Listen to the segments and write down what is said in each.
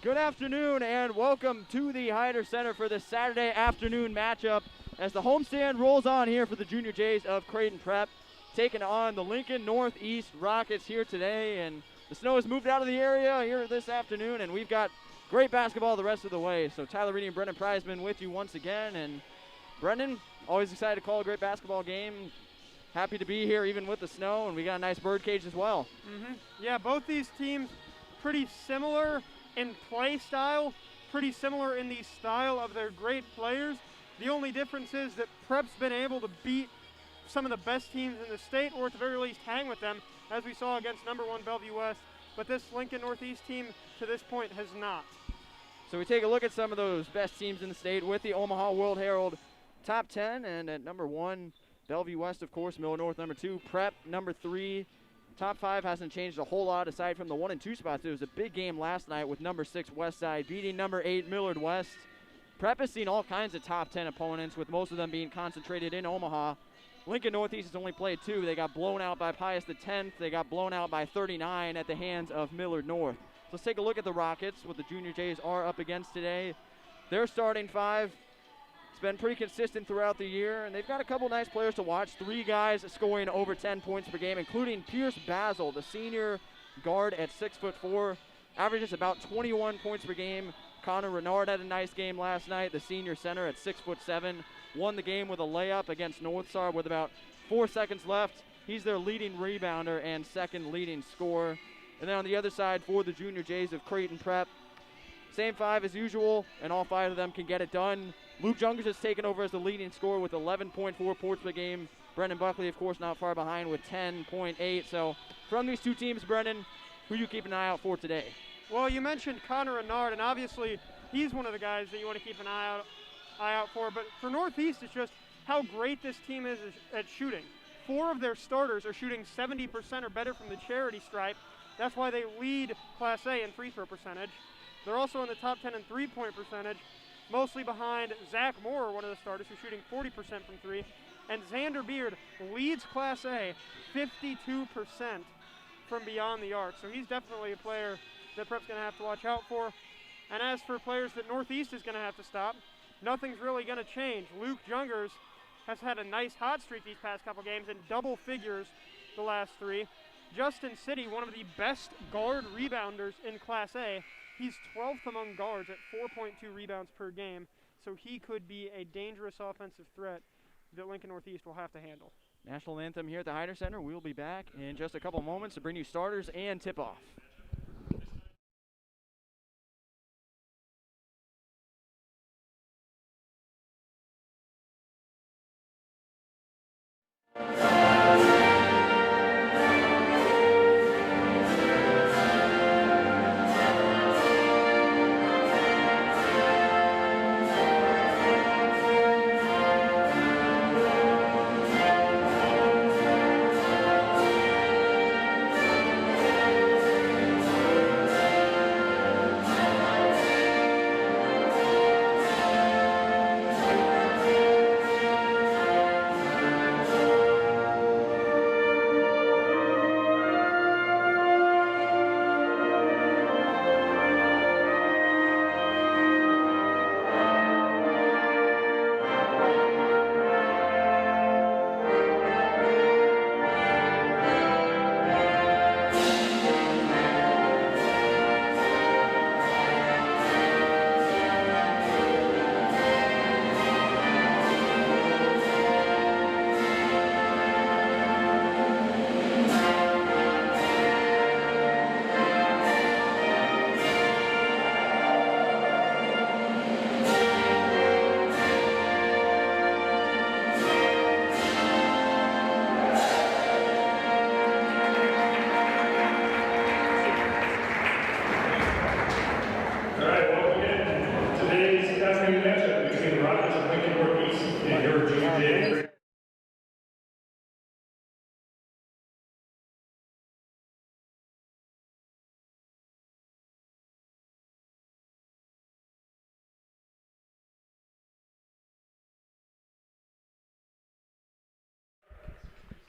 Good afternoon and welcome to the Hyder Center for this Saturday afternoon matchup as the homestand rolls on here for the Junior Jays of Creighton Prep, taking on the Lincoln Northeast Rockets here today. And the snow has moved out of the area here this afternoon, and we've got great basketball the rest of the way. So Tyler Reedy and Brendan Prizeman with you once again. And Brendan, always excited to call a great basketball game. Happy to be here even with the snow, and we got a nice bird cage as well. Yeah, both these teams pretty similar in play style, pretty similar in the style of their great players. The only difference is that Prep's been able to beat some of the best teams in the state, or at the very least hang with them, as we saw against #1 Bellevue West. But this Lincoln Northeast team to this point has not. So we take a look at some of those best teams in the state with the Omaha World Herald top 10, and at #1, Bellevue West, of course, Miller North #2, Prep #3. Top 5 hasn't changed a whole lot aside from the 1 and 2 spots. It was a big game last night with #6 Westside beating #8 Millard West. Prep has seen all kinds of top 10 opponents, with most of them being concentrated in Omaha. Lincoln Northeast has only played 2. They got blown out by Pius X. They got blown out by 39 at the hands of Millard North. So let's take a look at the Rockets, what the Junior Jays are up against today. Their starting 5, it's been pretty consistent throughout the year, and they've got a couple nice players to watch. 3 guys scoring over 10 points per game, including Pierce Basil, the senior guard at 6'4", averages about 21 points per game. Connor Renard had a nice game last night, the senior center at 6'7", won the game with a layup against Northstar with about 4 seconds left. He's their leading rebounder and second leading scorer. And then on the other side for the Junior Jays of Creighton Prep, same 5 as usual, and all 5 of them can get it done. Luke Jungers has taken over as the leading scorer with 11.4 points per game. Brendan Buckley, of course, not far behind with 10.8. So from these two teams, Brendan, who you keep an eye out for today? Well, you mentioned Connor Renard, and obviously he's one of the guys that you want to keep an eye out for. But for Northeast, it's just how great this team is at shooting. 4 of their starters are shooting 70% or better from the charity stripe. That's why they lead Class A in free throw percentage. They're also in the top 10 in three-point percentage, mostly behind Zach Moore, one of the starters, who's shooting 40% from 3. And Xander Beard leads Class A 52% from beyond the arc. So he's definitely a player that Prep's going to have to watch out for. And as for players that Northeast is going to have to stop, nothing's really going to change. Luke Jungers has had a nice hot streak these past couple games in double figures the last 3. Justin City, one of the best guard rebounders in Class A. He's 12th among guards at 4.2 rebounds per game, so he could be a dangerous offensive threat that Lincoln Northeast will have to handle. National anthem here at the Hyder Center. We'll be back in just a couple moments to bring you starters and tip-off.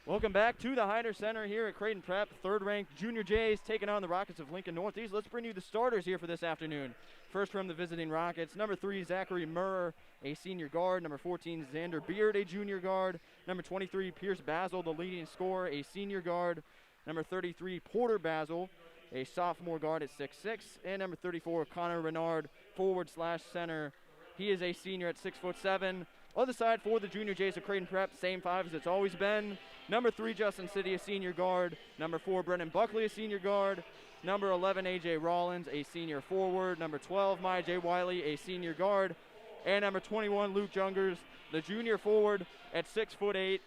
Welcome back to the Hyder Center here at Creighton Prep. Third-ranked Junior Jays taking on the Rockets of Lincoln Northeast. Let's bring you the starters here for this afternoon. First from the visiting Rockets, number 3, Zachary Murr, a senior guard. Number 14, Xander Beard, a junior guard. Number 23, Pierce Basil, the leading scorer, a senior guard. Number 33, Porter Basil, a sophomore guard at 6'6". And number 34, Connor Renard, forward/center. He is a senior at 6'7". Other side for the Junior Jays of Creighton Prep, same 5 as it's always been. Number 3, Justin City, a senior guard. Number 4, Brennan Buckley, a senior guard. Number 11, A.J. Rollins, a senior forward. Number 12, Maya J. Wiley, a senior guard. And number 21, Luke Jungers, the junior forward at 6'8".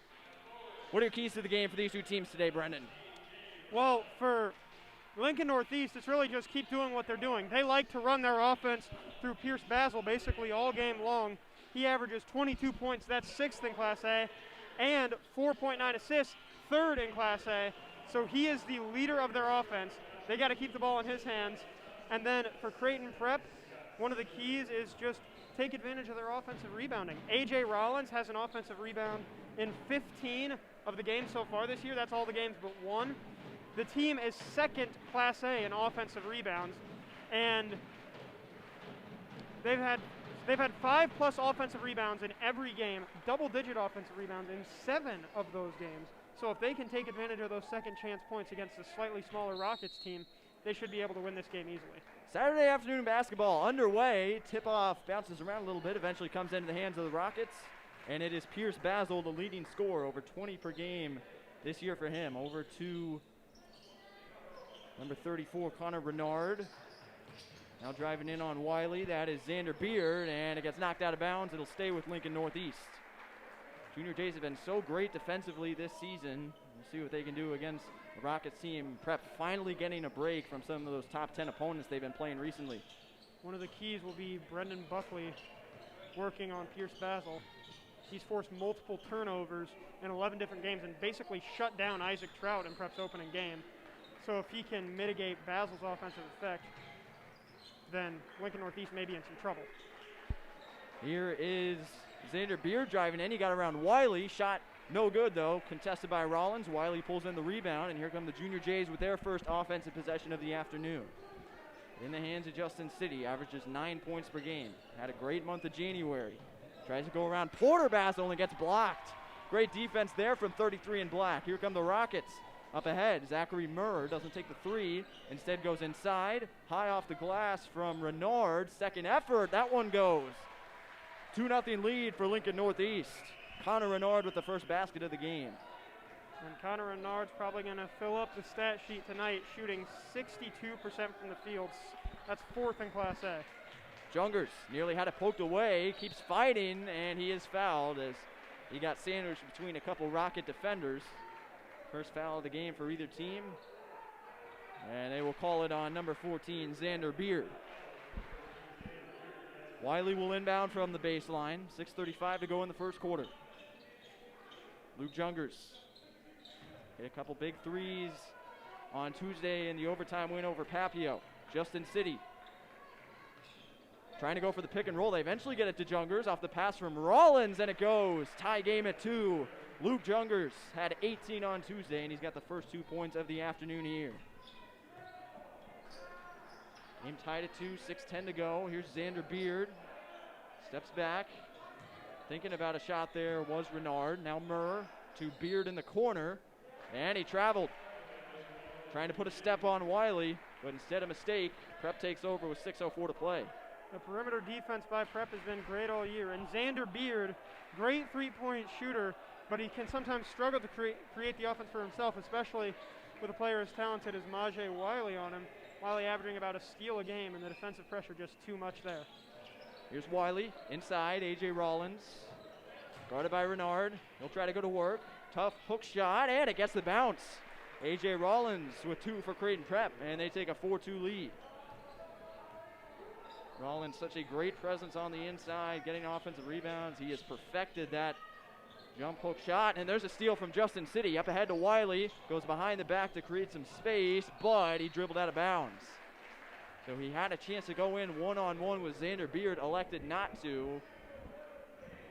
What are your keys to the game for these two teams today, Brendan? Well, for Lincoln Northeast, it's really just keep doing what they're doing. They like to run their offense through Pierce Basil basically all game long. He averages 22 points, that's 6th in Class A, and 4.9 assists, 3rd in Class A. So he is the leader of their offense. They got to keep the ball in his hands. And then for Creighton Prep, one of the keys is just take advantage of their offensive rebounding. A.J. Rollins has an offensive rebound in 15 of the games so far this year. That's all the games but 1. The team is 2nd Class A in offensive rebounds, and they've had 5+ offensive rebounds in every game, double-digit offensive rebounds in 7 of those games. So if they can take advantage of those second chance points against a slightly smaller Rockets team, they should be able to win this game easily. Saturday afternoon basketball underway. Tip-off bounces around a little bit, eventually comes into the hands of the Rockets, and it is Pierce Basil, the leading scorer, over 20 per game this year for him. Over to number 34, Connor Renard. Now driving in on Wiley, that is Xander Beard, and it gets knocked out of bounds. It'll stay with Lincoln Northeast. Junior Jays have been so great defensively this season. We'll see what they can do against the Rockets team. Prep finally getting a break from some of those top 10 opponents they've been playing recently. One of the keys will be Brendan Buckley working on Pierce Basil. He's forced multiple turnovers in 11 different games and basically shut down Isaac Trout in Prep's opening game. So if he can mitigate Basil's offensive effect, then Lincoln Northeast may be in some trouble. Here is Xander Beard driving in. He got around Wiley. Shot no good, though. Contested by Rollins. Wiley pulls in the rebound, and here come the Junior Jays with their first offensive possession of the afternoon. In the hands of Justin City. Averages 9 points per game. Had a great month of January. Tries to go around Porter Basil and gets blocked. Great defense there from 33 in black. Here come the Rockets. Up ahead, Zachary Murr doesn't take the 3, instead goes inside. High off the glass from Renard. Second effort, that one goes. 2-0 lead for Lincoln Northeast. Connor Renard with the first basket of the game. And Connor Renard's probably going to fill up the stat sheet tonight, shooting 62% from the field. That's 4th in Class A. Jungers nearly had it poked away, keeps fighting, and he is fouled as he got sandwiched between a couple Rocket defenders. First foul of the game for either team. And they will call it on number 14, Xander Beard. Wiley will inbound from the baseline. 6:35 to go in the first quarter. Luke Jungers hit a couple big threes on Tuesday in the overtime win over Papio. Justin City trying to go for the pick and roll. They eventually get it to Jungers off the pass from Rollins, and it goes. Tie game at 2. Luke Jungers had 18 on Tuesday, and he's got the first 2 points of the afternoon here. Game tied at 2, 6:10 to go. Here's Xander Beard. Steps back. Thinking about a shot there was Renard. Now Murr to Beard in the corner, and he traveled. Trying to put a step on Wiley, but instead a mistake. Prep takes over with 6:04 to play. The perimeter defense by Prep has been great all year, and Xander Beard, great three-point shooter, but he can sometimes struggle to create the offense for himself, especially with a player as talented as Maj Wiley on him. Wiley averaging about a steal a game, and the defensive pressure just too much there. Here's Wiley inside, A.J. Rollins. Guarded by Renard. He'll try to go to work. Tough hook shot, and it gets the bounce. A.J. Rollins with 2 for Creighton Prep, and they take a 4-2 lead. Rollins, such a great presence on the inside, getting offensive rebounds. He has perfected that jump hook shot, and there's a steal from Justin City. Up ahead to Wiley, goes behind the back to create some space, but he dribbled out of bounds. So he had a chance to go in one-on-one with Xander Beard, elected not to.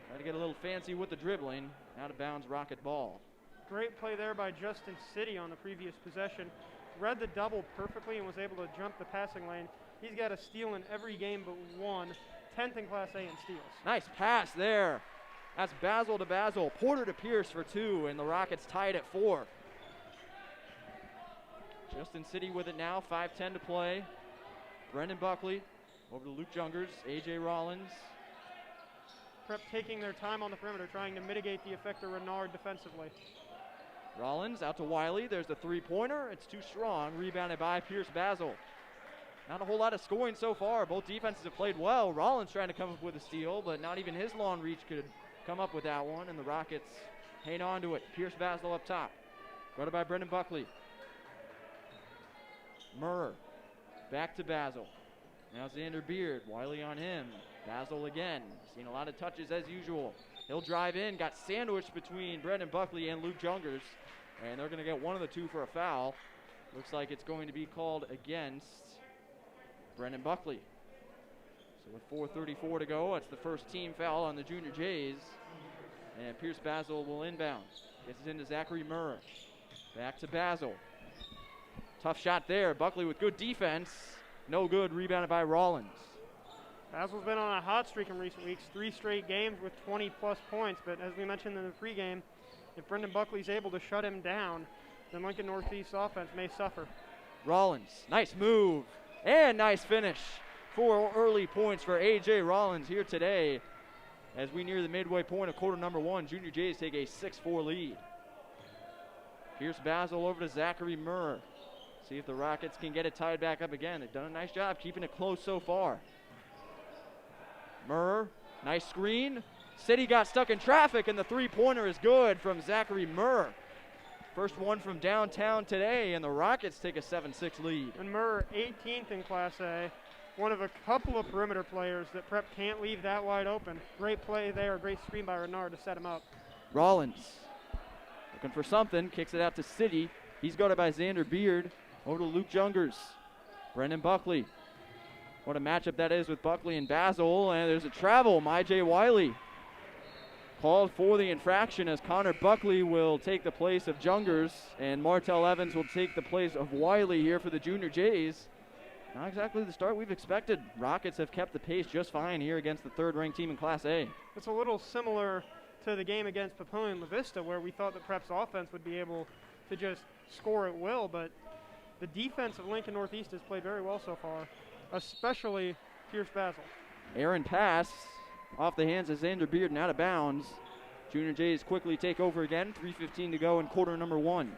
Tried to get a little fancy with the dribbling. Out of bounds, Rocket ball. Great play there by Justin City on the previous possession. Read the double perfectly and was able to jump the passing lane. He's got a steal in every game but one. 10th in Class A in steals. Nice pass there. That's Basil to Basil. Porter to Pierce for 2, and the Rockets tied at 4. Justin City with it now, 5:10 to play. Brendan Buckley over to Luke Jungers, A.J. Rollins. Prep taking their time on the perimeter, trying to mitigate the effect of Renard defensively. Rollins out to Wiley. There's the three-pointer. It's too strong. Rebounded by Pierce Basil. Not a whole lot of scoring so far. Both defenses have played well. Rollins trying to come up with a steal, but not even his long reach could come up with that one, and the Rockets hang on to it. Pierce Basil up top. Guarded by Brendan Buckley. Murr back to Basil. Now Xander Beard. Wiley on him. Basil again. Seen a lot of touches as usual. He'll drive in. Got sandwiched between Brendan Buckley and Luke Jungers, and they're going to get one of the two for a foul. Looks like it's going to be called against Brendan Buckley. So with 4:34 to go, that's the first team foul on the Junior Jays. And Pierce Basil will inbound. Gets it into Zachary Murr. Back to Basil. Tough shot there. Buckley with good defense. No good. Rebounded by Rollins. Basil's been on a hot streak in recent weeks. 3 straight games with 20-plus points. But as we mentioned in the pregame, if Brendan Buckley's able to shut him down, then Lincoln Northeast's offense may suffer. Rollins. Nice move. And nice finish. 4 early points for A.J. Rollins here today. As we near the midway point of quarter number 1, Junior Jays take a 6-4 lead. Pierce Basil over to Zachary Murr. See if the Rockets can get it tied back up again. They've done a nice job keeping it close so far. Murr, nice screen. City got stuck in traffic, and the three-pointer is good from Zachary Murr. First one from downtown today, and the Rockets take a 7-6 lead. And Murr, 18th in Class A. One of a couple of perimeter players that Prep can't leave that wide open. Great play there, great screen by Renard to set him up. Rollins looking for something, kicks it out to City. He's guarded by Xander Beard. Over to Luke Jungers. Brendan Buckley. What a matchup that is with Buckley and Basil. And there's a travel. I.J. Wiley called for the infraction as Connor Buckley will take the place of Jungers. And Martell Evans will take the place of Wiley here for the Junior Jays. Not exactly the start we've expected. Rockets have kept the pace just fine here against the third-ranked team in Class A. It's a little similar to the game against Papillion La Vista, where we thought that Prep's offense would be able to just score at will, but the defense of Lincoln Northeast has played very well so far, especially Pierce Basil. Aaron pass off the hands of Xander Beard and out of bounds. Junior Jays quickly take over again. 3:15 to go in quarter number 1.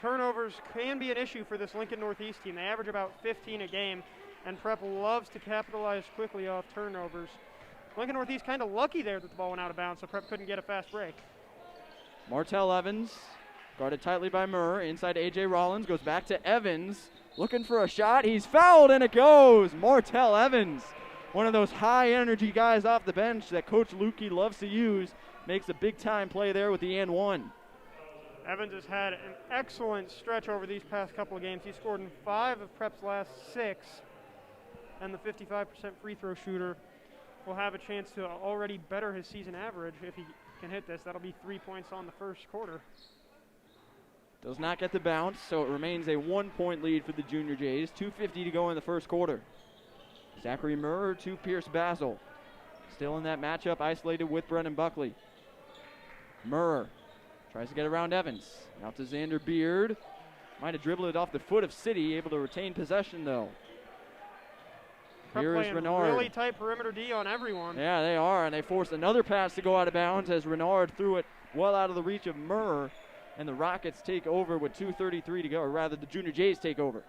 Turnovers can be an issue for this Lincoln Northeast team. They average about 15 a game, and Prep loves to capitalize quickly off turnovers. Lincoln Northeast kind of lucky there that the ball went out of bounds, so Prep couldn't get a fast break. Martell Evans guarded tightly by Murr. Inside A.J. Rollins. Goes back to Evans. Looking for a shot. He's fouled, and it goes. Martell Evans, one of those high-energy guys off the bench that Coach Lukey loves to use, makes a big-time play there with the and one. Evans has had an excellent stretch over these past couple of games. He scored in 5 of Prep's last 6, and the 55% free throw shooter will have a chance to already better his season average if he can hit this. That'll be 3 points on the first quarter. Does not get the bounce, so it remains a 1-point lead for the Junior Jays. 2:50 to go in the first quarter. Zachary Murr to Pierce Basil. Still in that matchup, isolated with Brendan Buckley. Murr tries to get around Evans. Out to Xander Beard. Might have dribbled it off the foot of City, able to retain possession though. Here is Renard. Really tight perimeter D on everyone. Yeah, they are, and they forced another pass to go out of bounds as Renard threw it well out of the reach of Murr. And the Rockets take over with 2:33 to go, or rather the Junior Jays take over.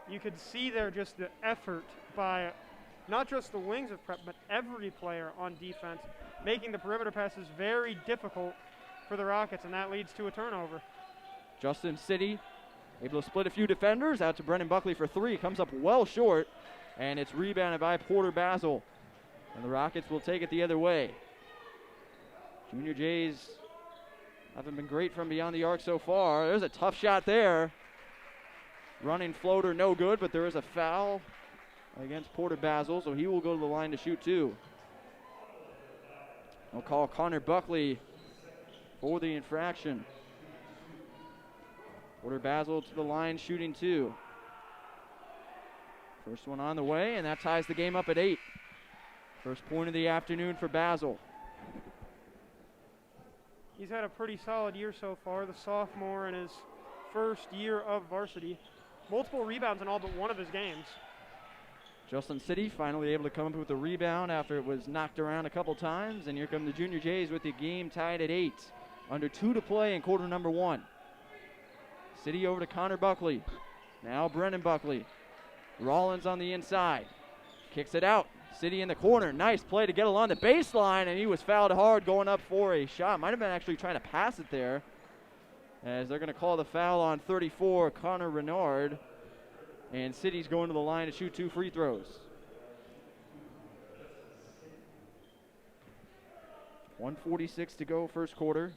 You could see there just the effort by not just the wings of Prep, but every player on defense, making the perimeter passes very difficult for the Rockets, and that leads to a turnover. Justin City able to split a few defenders, out to Brendan Buckley for 3, comes up well short, and it's rebounded by Porter Basil. And the Rockets will take it the other way. Junior Jays haven't been great from beyond the arc so far. There's a tough shot there. Running floater, no good, but there is a foul against Porter Basil, so he will go to the line to shoot 2. We'll call Connor Buckley for the infraction. Porter Basil to the line, shooting 2. First one on the way, and that ties the game up at 8. First point of the afternoon for Basil. He's had a pretty solid year so far, the sophomore in his first year of varsity. Multiple rebounds in all but one of his games. Justin City finally able to come up with a rebound after it was knocked around a couple times, and here come the Junior Jays with the game tied at 8. Under 2 to play in quarter number 1. City over to Connor Buckley. Now Brennan Buckley. Rollins on the inside. Kicks it out. City in the corner. Nice play to get along the baseline, and he was fouled hard going up for a shot. Might have been actually trying to pass it there, as they're going to call the foul on 34, Connor Renard. And City's going to the line to shoot 2 free throws. 1:46 to go, first quarter.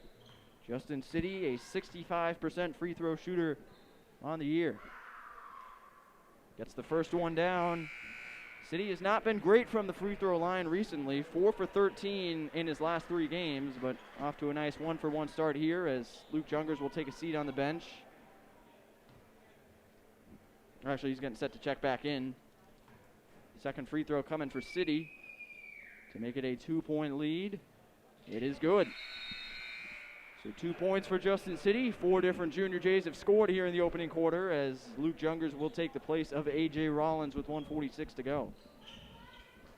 Justin City, a 65% free throw shooter on the year. Gets the first one down. City has not been great from the free throw line recently. 4 for 13 in his last 3 games, but off to a nice 1-for-1 start here as Luke Jungers will take a seat on the bench. Actually, he's getting set to check back in. Second free throw coming for City to make it a 2-point lead. It is good. So 2 points for Justin City. 4 different Junior Jays have scored here in the opening quarter as Luke Jungers will take the place of A.J. Rollins with 1:46 to go.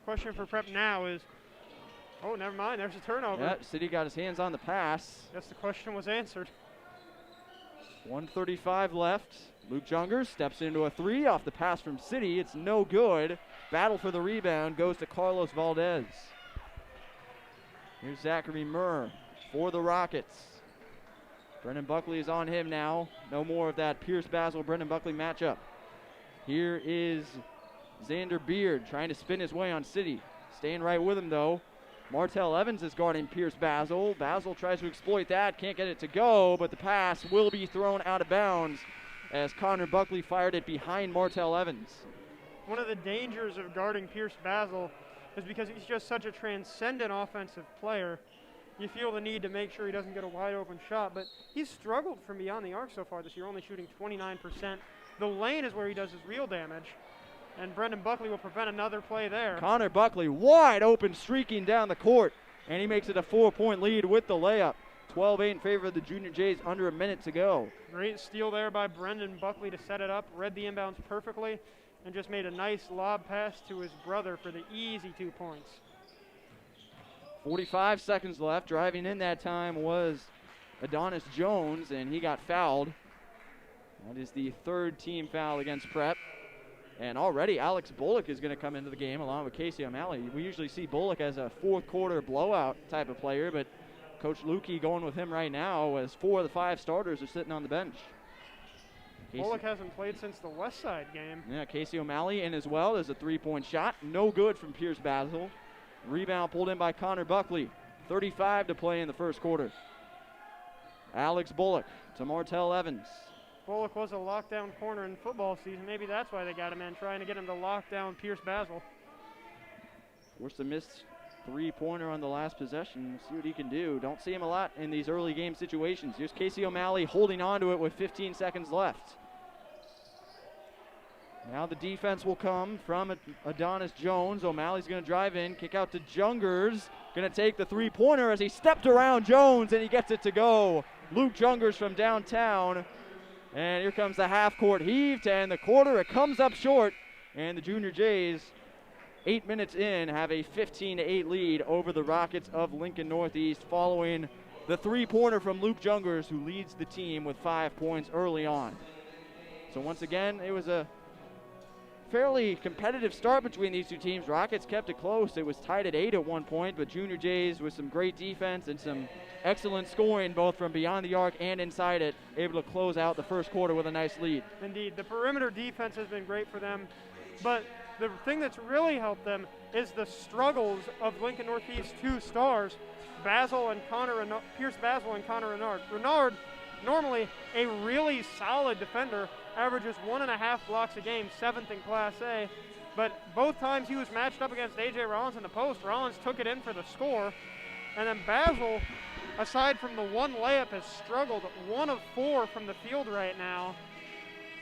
Question for Prep now is, oh, never mind, there's a turnover. Yeah, City got his hands on the pass. Guess the question was answered. 1:35 left. Luke Jungers steps into a 3 off the pass from City. It's no good. Battle for the rebound goes to Carlos Valdez. Here's Zachary Murr for the Rockets. Brennan Buckley is on him now. No more of that Pierce Basil-Brennan Buckley matchup. Here is Xander Beard trying to spin his way on City. Staying right with him though. Martell Evans is guarding Pierce Basil. Basil tries to exploit that, can't get it to go, but the pass will be thrown out of bounds as Connor Buckley fired it behind Martell Evans. One of the dangers of guarding Pierce Basil is because he's just such a transcendent offensive player. You feel the need to make sure he doesn't get a wide open shot, but he's struggled from beyond the arc so far this year, only shooting 29%. The lane is where he does his real damage, and Brendan Buckley will prevent another play there. Connor Buckley wide open, streaking down the court, and he makes it a 4-point lead with the layup. 12-8 in favor of the Junior Jays, under a minute to go. Great steal there by Brendan Buckley to set it up, read the inbounds perfectly, and just made a nice lob pass to his brother for the easy 2 points. 45 seconds left. Driving in that time was Adonis Jones, and he got fouled. That is the 3rd team foul against Prep. And already Alex Bullock is going to come into the game along with Casey O'Malley. We usually see Bullock as a 4th quarter blowout type of player, but Coach Lukey going with him right now as 4 of the 5 starters are sitting on the bench. Bullock hasn't played since the West Side game. Yeah, Casey O'Malley in as well. There's a 3-point shot. No good from Pierce Basil. Rebound pulled in by Connor Buckley. 35 to play in the first quarter. Alex Bullock to Martell Evans. Bullock was a lockdown corner in football season. Maybe that's why they got him in, trying to get him to lock down Pierce Basil. Forced a missed 3-pointer on the last possession. See what he can do. Don't see him a lot in these early game situations. Here's Casey O'Malley holding on to it with 15 seconds left. Now the defense will come from Adonis Jones. O'Malley's going to drive in, kick out to Jungers. Going to take the 3-pointer as he stepped around Jones, and he gets it to go. Luke Jungers from downtown. And here comes the half-court heave to end the quarter. It comes up short, and the Junior Jays, 8 minutes in, have a 15-8 lead over the Rockets of Lincoln Northeast following the 3-pointer from Luke Jungers, who leads the team with 5 points early on. So once again, it was a fairly competitive start between these two teams. Rockets kept it close. It was tied at 8 at one point, but Junior Jays with some great defense and some excellent scoring both from beyond the arc and inside it, able to close out the first quarter with a nice lead. Indeed, the perimeter defense has been great for them, but the thing that's really helped them is the struggles of Lincoln Northeast's 2 stars, Pierce Basil and Connor Renard. Renard, normally a really solid defender, averages 1.5 blocks a game, 7th in Class A. But both times he was matched up against A.J. Rollins in the post, Rollins took it in for the score. And then Basil aside from the one layup, has struggled 1 of 4 from the field right now.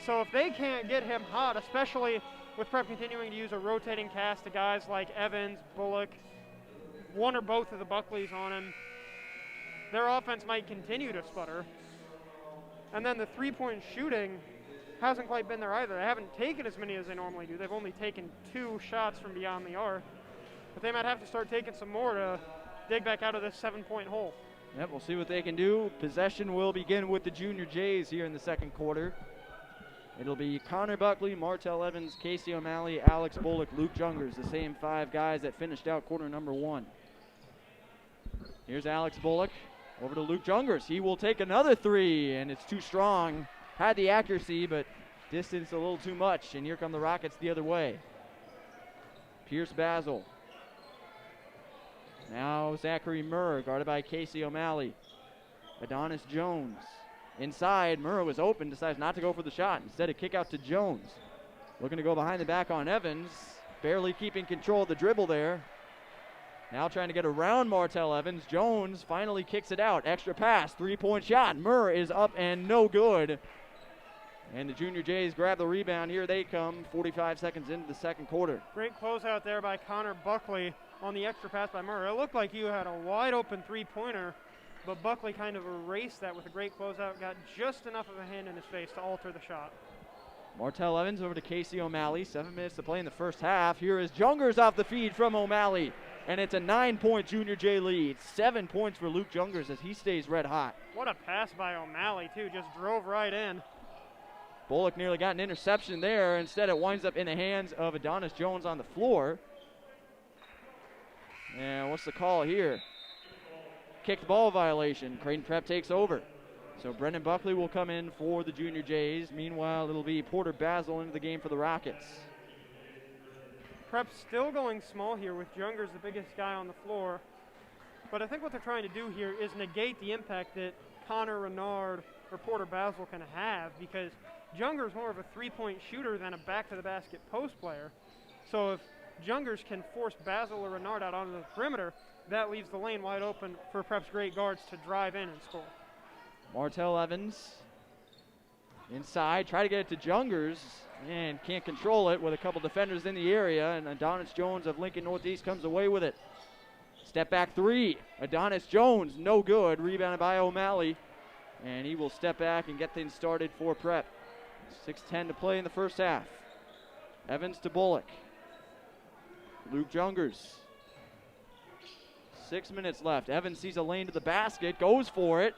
So if they can't get him hot, especially with Prep continuing to use a rotating cast of guys like Evans, Bullock, one or both of the Buckleys on him, their offense might continue to sputter. And then the three-point shooting hasn't quite been there either. They haven't taken as many as they normally do. They've only taken 2 shots from beyond the arc. But they might have to start taking some more to dig back out of this 7-point hole. Yep, we'll see what they can do. Possession will begin with the Junior Jays here in the second quarter. It'll be Connor Buckley, Martell Evans, Casey O'Malley, Alex Bullock, Luke Jungers, the same 5 guys that finished out quarter number 1. Here's Alex Bullock over to Luke Jungers. He will take another 3, and it's too strong. Had the accuracy, but distance a little too much, and here come the Rockets the other way. Pierce Basil. Now Zachary Murr, guarded by Casey O'Malley. Adonis Jones. Inside, Murr was open, decides not to go for the shot. Instead, a kick out to Jones. Looking to go behind the back on Evans. Barely keeping control of the dribble there. Now trying to get around Martell Evans. Jones finally kicks it out. Extra pass, 3-point shot. Murr is up and no good. And the Junior Jays grab the rebound. Here they come, 45 seconds into the second quarter. Great closeout there by Connor Buckley on the extra pass by Murr. It looked like you had a wide open three-pointer, but Buckley kind of erased that with a great closeout, got just enough of a hand in his face to alter the shot. Martell Evans over to Casey O'Malley. 7 minutes to play in the first half. Here is Jungers off the feed from O'Malley. And it's a 9-point Junior J lead. 7 points for Luke Jungers as he stays red hot. What a pass by O'Malley, too. Just drove right in. Bullock nearly got an interception there. Instead, it winds up in the hands of Adonis Jones on the floor. And what's the call here? Kicked ball violation. Creighton Prep takes over. So Brendan Buckley will come in for the Junior Jays. Meanwhile, it'll be Porter Basil into the game for the Rockets. Prep still going small here with Jungers the biggest guy on the floor. But I think what they're trying to do here is negate the impact that Connor Renard or Porter Basil can have, because Jungers more of a three-point shooter than a back-to-the-basket post player. So if Jungers can force Basil or Renard out onto the perimeter, that leaves the lane wide open for Prep's great guards to drive in and score. Martell Evans inside, try to get it to Jungers, and can't control it with a couple defenders in the area, and Adonis Jones of Lincoln Northeast comes away with it. Step back 3, Adonis Jones, no good, rebounded by O'Malley, and he will step back and get things started for Prep. 6:10 to play in the first half. Evans to Bullock. Luke Jungers. 6 minutes left. Evans sees a lane to the basket, goes for it.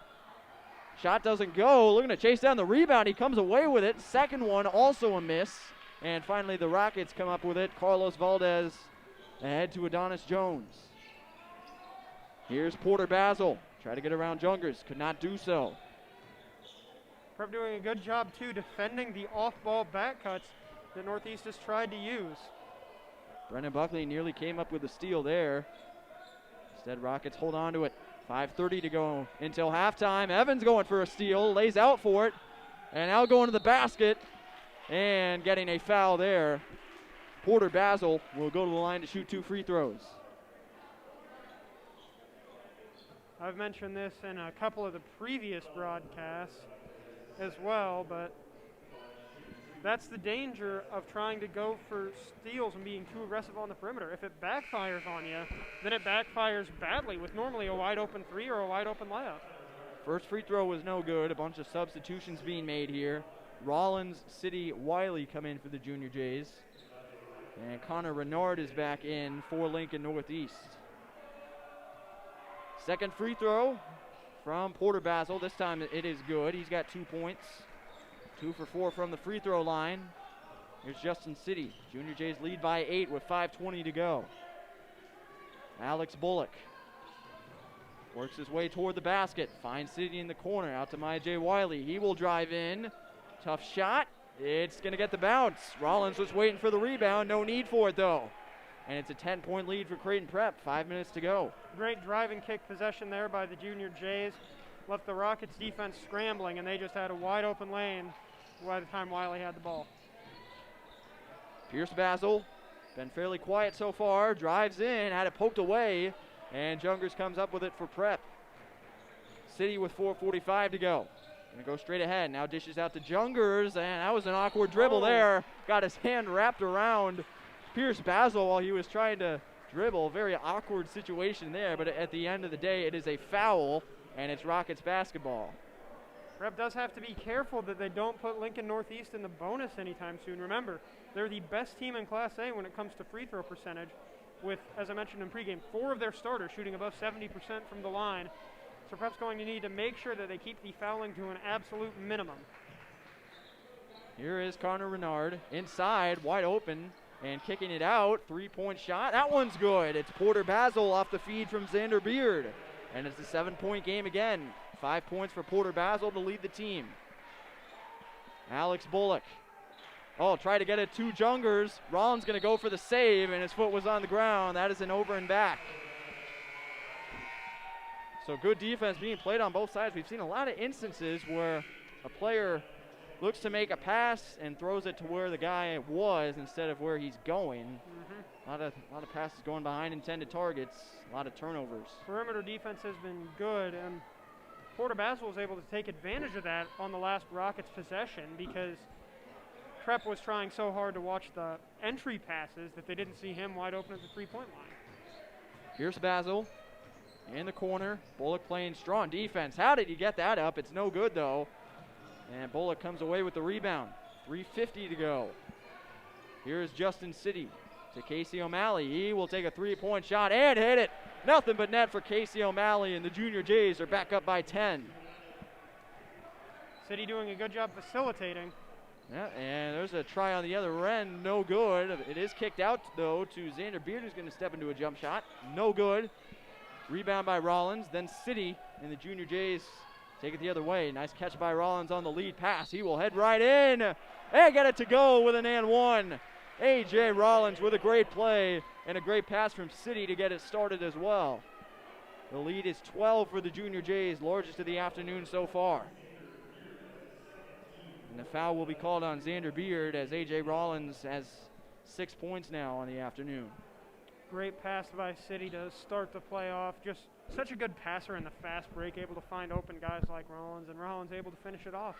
Shot doesn't go. Looking to chase down the rebound. He comes away with it. Second one, also a miss. And finally, the Rockets come up with it. Carlos Valdez ahead to Adonis Jones. Here's Porter Basil. Try to get around Jungers. Could not do so. Prep doing a good job, too, defending the off-ball back cuts that Northeast has tried to use. Brendan Buckley nearly came up with a steal there. Instead, Rockets hold on to it. 5:30 to go until halftime. Evans going for a steal, lays out for it, and now going to the basket and getting a foul there. Porter Basil will go to the line to shoot 2 free throws. I've mentioned this in a couple of the previous broadcasts as well, but that's the danger of trying to go for steals and being too aggressive on the perimeter. If it backfires on you, then it backfires badly with normally a wide open 3 or a wide open layup. First free throw was no good. A bunch of substitutions being made here. Rollins, City, Wiley come in for the Junior Jays. And Connor Renard is back in for Lincoln Northeast. Second free throw from Porter Basil. This time it is good. He's got 2 points. 2 for 4 from the free throw line. Here's Justin City. Junior Jays lead by 8 with 5:20 to go. Alex Bullock works his way toward the basket. Finds City in the corner. Out to Maya J. Wiley. He will drive in. Tough shot. It's going to get the bounce. Rollins was waiting for the rebound. No need for it, though. And it's a 10-point lead for Creighton Prep. 5 minutes to go. Great drive and kick possession there by the Junior Jays. Left the Rockets defense scrambling, and they just had a wide open lane by the time Wiley had the ball. Pierce Basil, been fairly quiet so far, drives in, had it poked away, and Jungers comes up with it for Prep. City with 4:45 to go. Gonna go straight ahead. Now dishes out to Jungers, and that was an awkward dribble there. Got his hand wrapped around Pierce Basil while he was trying to dribble. Very awkward situation there, but at the end of the day, it is a foul, and it's Rockets basketball. Prep does have to be careful that they don't put Lincoln Northeast in the bonus anytime soon. Remember, they're the best team in Class A when it comes to free throw percentage, with, as I mentioned in pregame, 4 of their starters shooting above 70% from the line. So Prep's going to need to make sure that they keep the fouling to an absolute minimum. Here is Connor Renard inside, wide open, and kicking it out. 3-point shot. That one's good. It's Porter Basil off the feed from Xander Beard. And it's a 7-point game again. 5 points for Porter Basil to lead the team. Alex Bullock. Oh, try to get it to Jungers. Rollins going to go for the save, and his foot was on the ground. That is an over and back. So good defense being played on both sides. We've seen a lot of instances where a player looks to make a pass and throws it to where the guy was instead of where he's going. A lot of passes going behind intended targets. A lot of turnovers. Perimeter defense has been good, and Porter Basil was able to take advantage of that on the last Rockets possession because Prep was trying so hard to watch the entry passes that they didn't see him wide open at the three-point line. Here's Basil in the corner. Bullock playing strong defense. How did he get that up? It's no good, though. And Bullock comes away with the rebound. 3:50 to go. Here's Justin City to Casey O'Malley. He will take a 3-point shot and hit it. Nothing but net for Casey O'Malley, and the Junior Jays are back up by 10. City doing a good job facilitating. Yeah, and there's a try on the other end. No good. It is kicked out, though, to Xander Beard, who's going to step into a jump shot. No good. Rebound by Rollins. Then City and the Junior Jays take it the other way. Nice catch by Rollins on the lead pass. He will head right in and get it to go with an and one. A.J. Rollins with a great play and a great pass from City to get it started as well. The lead is 12 for the Junior Jays, largest of the afternoon so far. And the foul will be called on Xander Beard as A.J. Rollins has 6 points now on the afternoon. Great pass by City to start the play off. Just such a good passer in the fast break, able to find open guys like Rollins, and Rollins able to finish it off.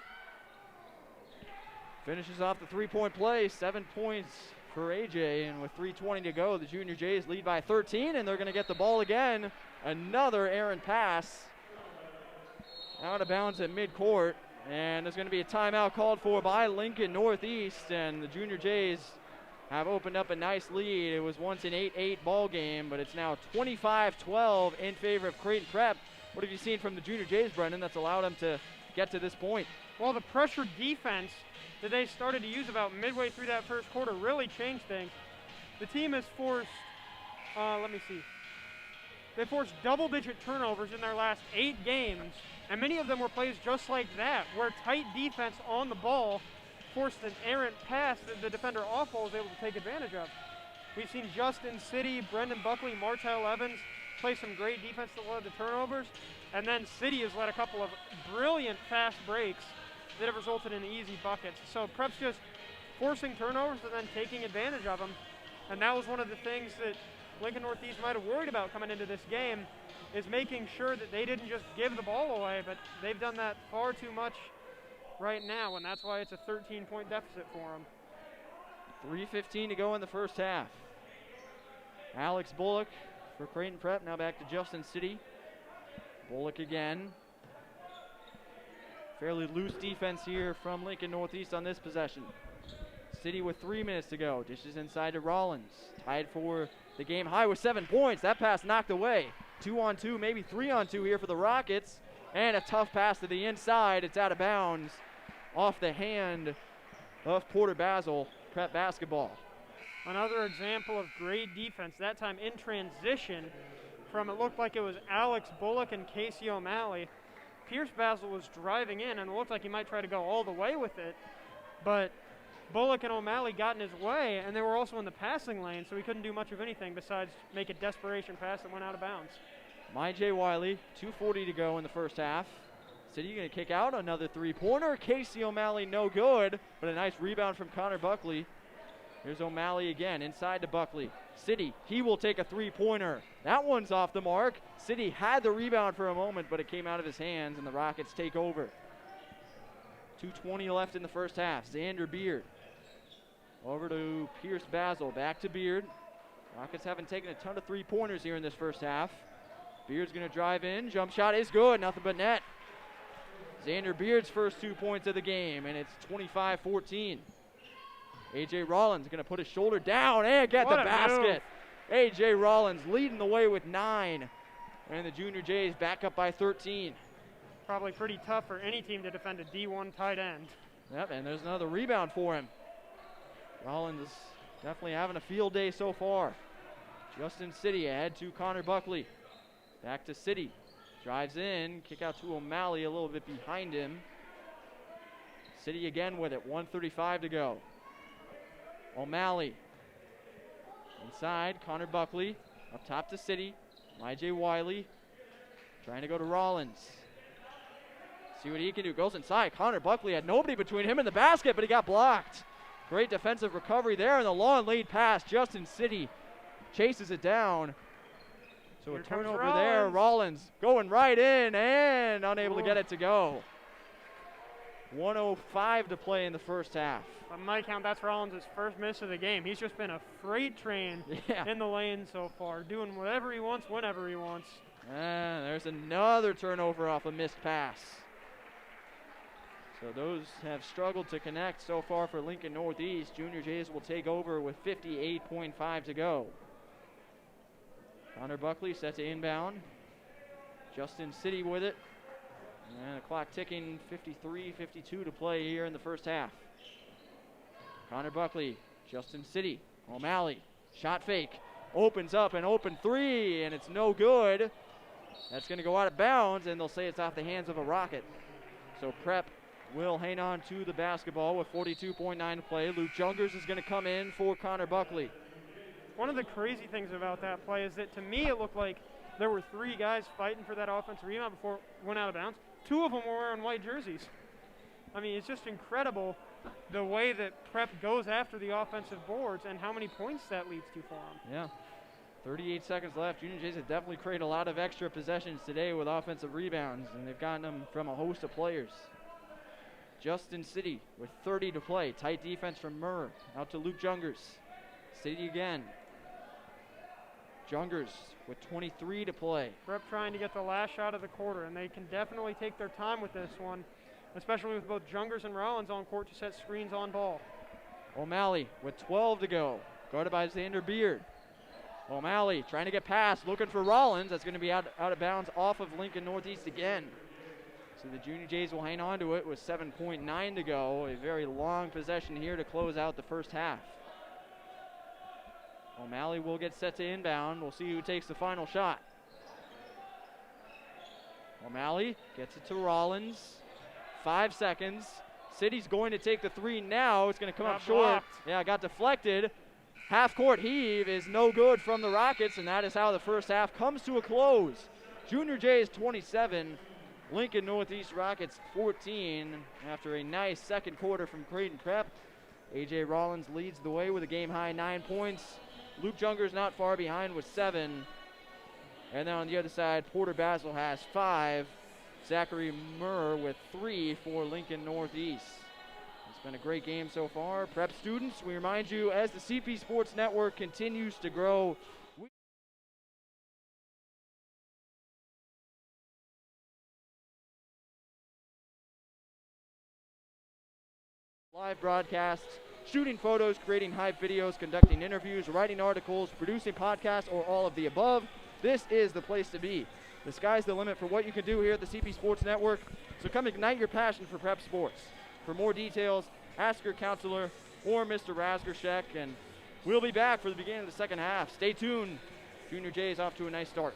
Finishes off the 3-point play, 7 points for A.J., and with 3:20 to go, the Junior Jays lead by 13, and they're going to get the ball again. Another errant pass out of bounds at midcourt, and there's going to be a timeout called for by Lincoln Northeast, and the Junior Jays have opened up a nice lead. It was once an 8-8 ball game, but it's now 25-12 in favor of Creighton Prep. What have you seen from the Junior Jays, Brendan, that's allowed them to get to this point? Well, the pressure defense that they started to use about midway through that first quarter really changed things. The team has forced, they forced double-digit turnovers in their last 8 games, and many of them were plays just like that, where tight defense on the ball forced an errant pass that the defender off ball was able to take advantage of. We've seen Justin City, Brendan Buckley, Martell Evans play some great defense that led to turnovers, and then City has led a couple of brilliant fast breaks that have resulted in easy buckets. So Prep's just forcing turnovers and then taking advantage of them, and that was one of the things that Lincoln Northeast might have worried about coming into this game, is making sure that they didn't just give the ball away, but they've done that far too much right now, and that's why it's a 13-point deficit for them. 3:15 to go in the first half. Alex Bullock for Creighton Prep, now back to Justin City. Bullock again. Fairly loose defense here from Lincoln Northeast on this possession. City with 3 minutes to go. Dishes inside to Rollins. Tied for the game high with 7 points. That pass knocked away. 2-on-2, maybe 3-on-2 here for the Rockets. And a tough pass to the inside. It's out of bounds off the hand of Porter Basil. Prep basketball. Another example of great defense, that time in transition from, it looked like it was Alex Bullock and Casey O'Malley. Pierce Basil was driving in, and it looked like he might try to go all the way with it, but Bullock and O'Malley got in his way, and they were also in the passing lane, so he couldn't do much of anything besides make a desperation pass that went out of bounds. J. Wiley, 2:40 to go in the first half. City going to kick out another 3-pointer. Casey O'Malley no good, but a nice rebound from Connor Buckley. Here's O'Malley again, inside to Buckley. City, he will take a three-pointer. That one's off the mark. City had the rebound for a moment, but it came out of his hands, and the Rockets take over. 2:20 left in the first half. Xander Beard over to Pierce Basil. Back to Beard. Rockets haven't taken a ton of three-pointers here in this first half. Beard's going to drive in. Jump shot is good. Nothing but net. Xander Beard's first 2 points of the game, and it's 25-14. A.J. Rollins going to put his shoulder down and get the basket. A.J. Rollins leading the way with 9, and the Junior Jays back up by 13. Probably pretty tough for any team to defend a D1 tight end. Yep, and there's another rebound for him. Rollins is definitely having a field day so far. Justin City ahead to Connor Buckley. Back to City. Drives in, kick out to O'Malley a little bit behind him. City again with it, 1:35 to go. O'Malley. Inside, Connor Buckley. Up top to City. I.J. Wiley. Trying to go to Rollins. See what he can do. Goes inside. Connor Buckley had nobody between him and the basket, but he got blocked. Great defensive recovery there, and the long lead pass. Justin City chases it down. So Here a turnover Rollins. there. Rollins going right in and unable to get it to go. 1:05 to play in the first half. By my count, that's Rollins' first miss of the game. He's just been a freight train in the lane so far, doing whatever he wants, whenever he wants. And there's another turnover off a missed pass. So those have struggled to connect so far for Lincoln Northeast. Junior Jays will take over with 58.5 to go. Connor Buckley set to inbound. Justin City with it. And the clock ticking, 53-52 to play here in the first half. Connor Buckley, Justin City, O'Malley, shot fake, opens up an open three, and it's no good. That's going to go out of bounds, and they'll say it's off the hands of a Rocket. So Prep will hang on to the basketball with 42.9 to play. Luke Jungers is going to come in for Connor Buckley. One of the crazy things about that play is that to me it looked like there were 3 guys fighting for that offensive rebound before it went out of bounds. 2 of them were wearing white jerseys. I mean, it's just incredible the way that Prep goes after the offensive boards and how many points that leads to for them. Yeah. 38 seconds left. Junior Jays have definitely created a lot of extra possessions today with offensive rebounds, and they've gotten them from a host of players. Justin City with 30 to play. Tight defense from Murr. Out to Luke Jungers. City again. Jungers with 23 to play. Prep trying to get the last shot of the quarter, and they can definitely take their time with this one, especially with both Jungers and Rollins on court to set screens on ball. O'Malley with 12 to go. Guarded by Xander Beard. O'Malley trying to get past, looking for Rollins. That's going to be out of bounds off of Lincoln Northeast again. So the Junior Jays will hang on to it with 7.9 to go. A very long possession here to close out the first half. O'Malley will get set to inbound. We'll see who takes the final shot. O'Malley gets it to Rollins. 5 seconds. City's going to take the 3 now. It's going to come up short. Blocked. Yeah, got deflected. Half-court heave is no good from the Rockets, and that is how the first half comes to a close. Junior Jays 27, Lincoln Northeast Rockets 14. After a nice second quarter from Creighton Prep, A.J. Rollins leads the way with a game-high 9 points. Luke Jungers not far behind with 7. And then on the other side, Porter Basil has 5. Zachary Murr with 3 for Lincoln Northeast. It's been a great game so far. Prep students, we remind you, as the CP Sports Network continues to grow, live broadcasts, shooting photos, creating hype videos, conducting interviews, writing articles, producing podcasts, or all of the above. This is the place to be. The sky's the limit for what you can do here at the CP Sports Network, so come ignite your passion for prep sports. For more details, ask your counselor or Mr. Rasgershek, and we'll be back for the beginning of the second half. Stay tuned. Junior Jays off to a nice start.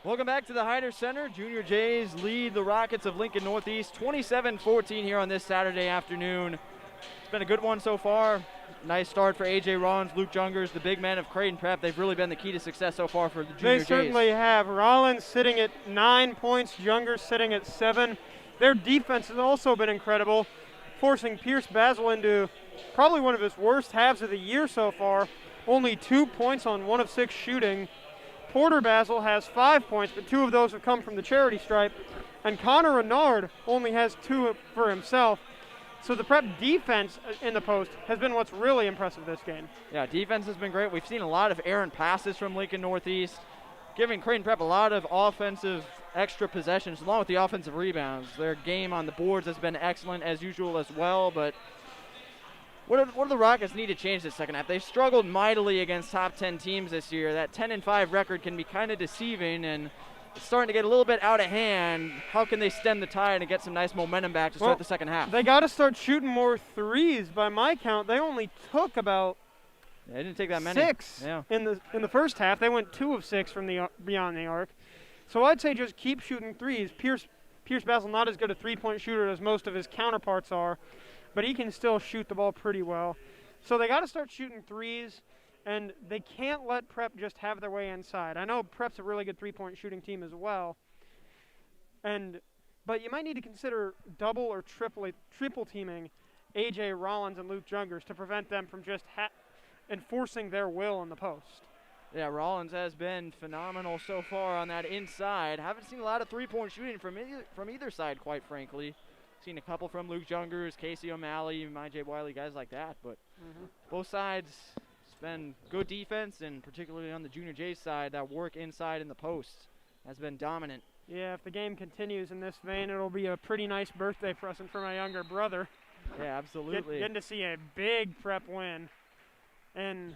Welcome back to the Hyder Center. Junior Jays lead the Rockets of Lincoln Northeast 27-14 here on this Saturday afternoon. It's been a good one so far. Nice start for A.J. Rollins, Luke Jungers, the big men of Creighton Prep. They've really been the key to success so far for the Junior Jays. They certainly have. Rollins sitting at 9 points, Jungers sitting at 7. Their defense has also been incredible, forcing Pierce Basil into probably one of his worst halves of the year so far. Only 2 points on 1 of 6 shooting. Porter Basil has 5 points, but 2 of those have come from the charity stripe. And Connor Renard only has 2 for himself. So the Prep defense in the post has been what's really impressive this game. Yeah, defense has been great. We've seen a lot of errant passes from Lincoln Northeast, giving Creighton Prep a lot of offensive extra possessions along with the offensive rebounds. Their game on the boards has been excellent as usual as well, but what do the Rockets need to change this second half? They've struggled mightily against top 10 teams this year. That 10-5 record can be kind of deceiving, and it's starting to get a little bit out of hand. How can they stem the tide and get some nice momentum back to start the second half? They got to start shooting more threes. By my count, they only took about they didn't take that many. 6 yeah. in the first half. They went 2 of 6 from the beyond the arc. So I'd say just keep shooting threes. Pierce Basil not as good a three-point shooter as most of his counterparts are, but he can still shoot the ball pretty well. So they got to start shooting threes, and they can't let Prep just have their way inside. I know Prep's a really good three-point shooting team as well, but you might need to consider double or triple teaming A.J. Rollins and Luke Jungers to prevent them from just enforcing their will in the post. Yeah, Rollins has been phenomenal so far on that inside. Haven't seen a lot of three-point shooting from either side, quite frankly. Seen a couple from Luke Jungers, Casey O'Malley, J. Wiley, guys like that. But both sides, it's been good defense, and particularly on the Junior Jays side, that work inside in the post has been dominant. Yeah, if the game continues in this vein, it'll be a pretty nice birthday present for my younger brother. Yeah, absolutely. Getting to see a big Prep win. And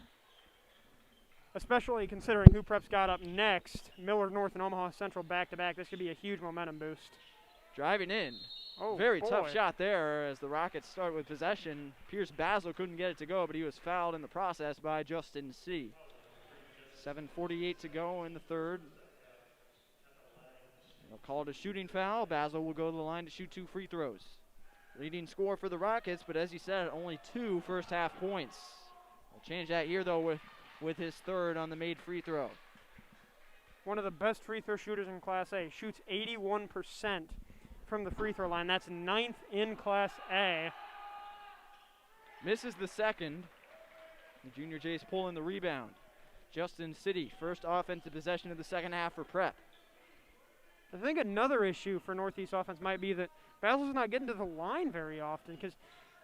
especially considering who Prep's got up next, Millard North and Omaha Central back-to-back, this could be a huge momentum boost. Driving in. Oh, very boy. tough shot there as the Rockets start with possession. Pierce Basil couldn't get it to go, but he was fouled in the process by Justin C. 7:48 to go in the third. They'll call it a shooting foul. Basil will go to the line to shoot 2 free throws. Leading score for the Rockets, but as you said, only 2 first-half points. We'll change that here, though, with his third on the made free throw. One of the best free throw shooters in Class A. Shoots 81% from the free throw line. That's 9th in Class A. Misses the second. The Junior Jays pull in the rebound. Justin City, first offensive possession of the second half for Prep. I think another issue for Northeast offense might be that Basil's not getting to the line very often, because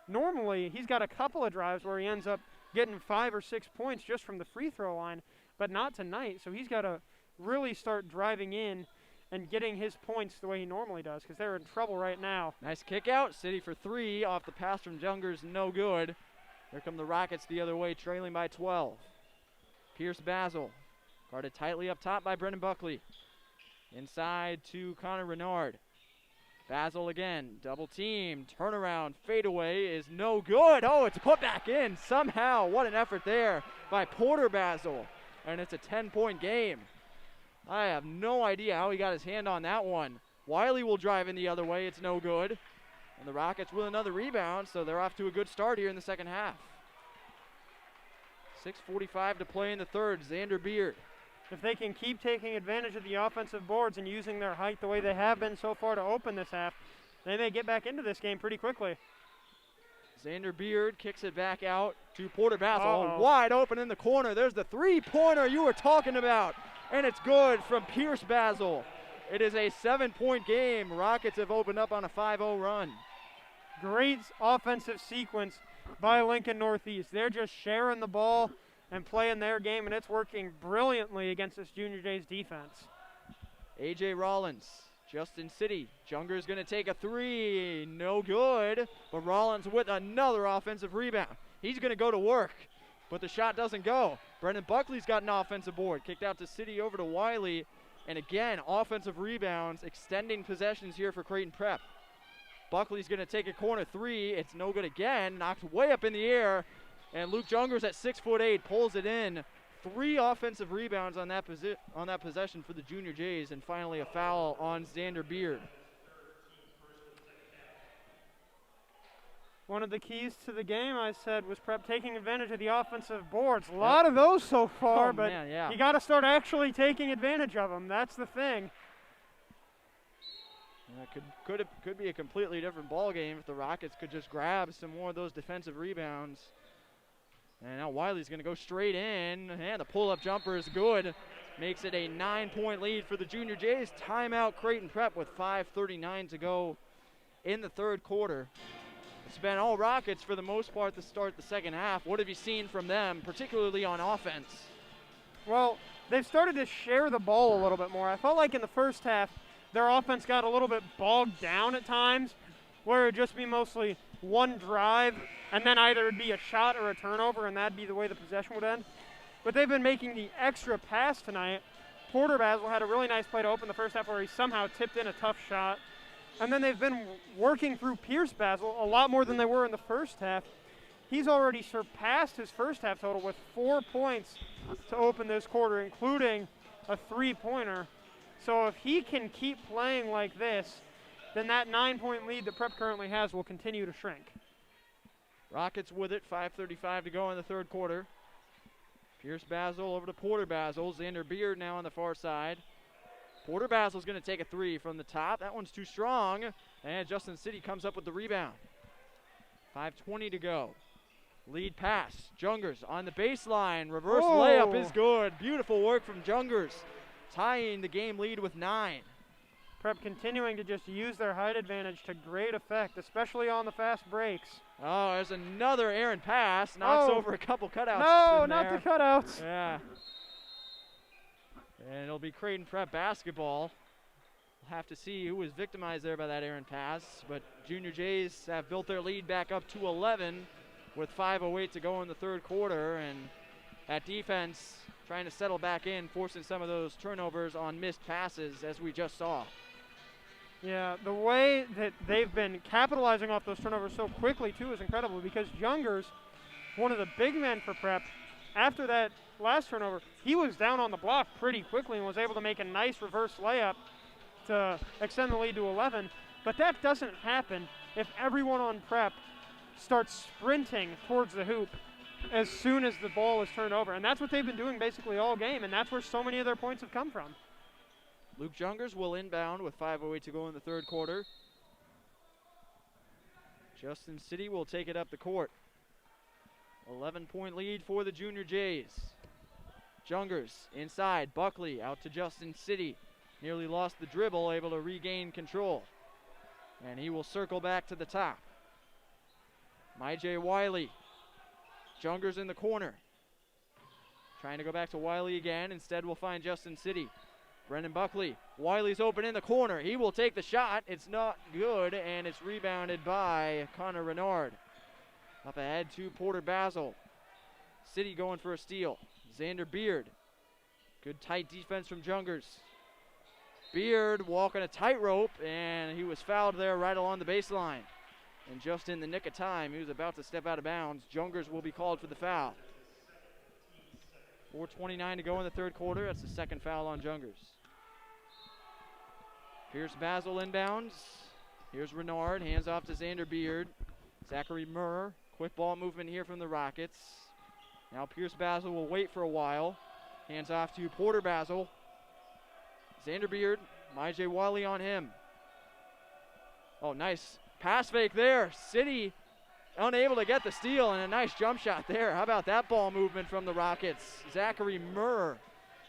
normally he's got a couple of drives where he ends up getting 5 or 6 points just from the free throw line, but not tonight. So he's got to really start driving in and getting his points the way he normally does, because they're in trouble right now. Nice kick out. City for 3 off the pass from Jungers, no good. Here come the Rockets the other way, trailing by 12. Pierce Basil, guarded tightly up top by Brendan Buckley. Inside to Connor Renard. Basil again, double team, turnaround, fadeaway is no good. Oh, it's put back in somehow. What an effort there by Porter Basil. And it's a 10-point game. I have no idea how he got his hand on that one. Wiley will drive in the other way, it's no good. And the Rockets with another rebound, so they're off to a good start here in the second half. 6:45 to play in the third, Xander Beard. If they can keep taking advantage of the offensive boards and using their height the way they have been so far to open this half, they may get back into this game pretty quickly. Xander Beard kicks it back out to Porter Basil. Wide open in the corner. There's the three-pointer you were talking about. And it's good from Pierce Basil. It is a 7-point game. Rockets have opened up on a 5-0 run. Great offensive sequence by Lincoln Northeast. They're just sharing the ball and playing their game, and it's working brilliantly against this Junior Jays defense. A.J. Rollins, Justin City. Jungers going to take a 3. No good, but Rollins with another offensive rebound. He's going to go to work, but the shot doesn't go. Brendan Buckley's got an offensive board. Kicked out to City over to Wiley. And again, offensive rebounds, extending possessions here for Creighton Prep. Buckley's going to take a corner 3. It's no good again. Knocked way up in the air. And Luke Jungers at 6'8" pulls it in 3 offensive rebounds on that possession for the Junior Jays, and finally a foul on Xander Beard. One of the keys to the game, I said, was Prep taking advantage of the offensive boards. A lot of those so far, but man, yeah. you got to start actually taking advantage of them. That's the thing. Could be a completely different ball game if the Rockets could just grab some more of those defensive rebounds. And now Wiley's going to go straight in, and the pull-up jumper is good. Makes it a 9-point lead for the Junior Jays. Timeout Creighton Prep with 5:39 to go in the third quarter. It's been all Rockets for the most part to start the second half. What have you seen from them, particularly on offense? Well, they've started to share the ball a little bit more. I felt like in the first half, their offense got a little bit bogged down at times, where it would just be mostly one drive, and then either it'd be a shot or a turnover, and that'd be the way the possession would end. But they've been making the extra pass tonight. Porter Basil had a really nice play to open the first half where he somehow tipped in a tough shot. And then they've been working through Pierce Basil a lot more than they were in the first half. He's already surpassed his first half total with 4 points to open this quarter, including a 3-pointer. So if he can keep playing like this, then that 9-point lead that Prep currently has will continue to shrink. Rockets with it, 5:35 to go in the third quarter. Pierce Basil over to Porter Basil. Xander Beard now on the far side. Porter Basil's going to take a 3 from the top. That one's too strong, and Justin City comes up with the rebound. 5:20 to go. Lead pass. Jungers on the baseline. Reverse layup is good. Beautiful work from Jungers, tying the game lead with 9. Prep continuing to just use their height advantage to great effect, especially on the fast breaks. Oh, there's another errant pass. Knocks over a couple cutouts. No, in not there. the cutouts. Yeah. And it'll be Creighton Prep basketball. We'll have to see who was victimized there by that errant pass. But Junior Jays have built their lead back up to 11 with 5:08 to go in the third quarter. And that defense trying to settle back in, forcing some of those turnovers on missed passes, as we just saw. Yeah, the way that they've been capitalizing off those turnovers so quickly, too, is incredible, because Jungers, one of the big men for Prep, after that last turnover, he was down on the block pretty quickly and was able to make a nice reverse layup to extend the lead to 11. But that doesn't happen if everyone on Prep starts sprinting towards the hoop as soon as the ball is turned over. And that's what they've been doing basically all game, and that's where so many of their points have come from. Luke Jungers will inbound with 5:08 to go in the third quarter. Justin City will take it up the court. 11-point lead for the Junior Jays. Jungers inside. Buckley out to Justin City. Nearly lost the dribble, able to regain control. And he will circle back to the top. Myjay Wiley. Jungers in the corner. Trying to go back to Wiley again. Instead, we'll find Justin City. Brendan Buckley. Wiley's open in the corner. He will take the shot. It's not good, and it's rebounded by Connor Renard. Up ahead to Porter Basil. City going for a steal. Xander Beard. Good tight defense from Jungers. Beard walking a tightrope, and he was fouled there right along the baseline. And just in the nick of time, he was about to step out of bounds. Jungers will be called for the foul. 4:29 to go in the third quarter. That's the second foul on Jungers. Pierce Basil inbounds. Here's Renard, hands off to Xander Beard. Zachary Murr, quick ball movement here from the Rockets. Now Pierce Basil will wait for a while. Hands off to Porter Basil. Xander Beard, Myjay Wiley on him. Oh, nice pass fake there. City unable to get the steal, and a nice jump shot there. How about that ball movement from the Rockets? Zachary Murr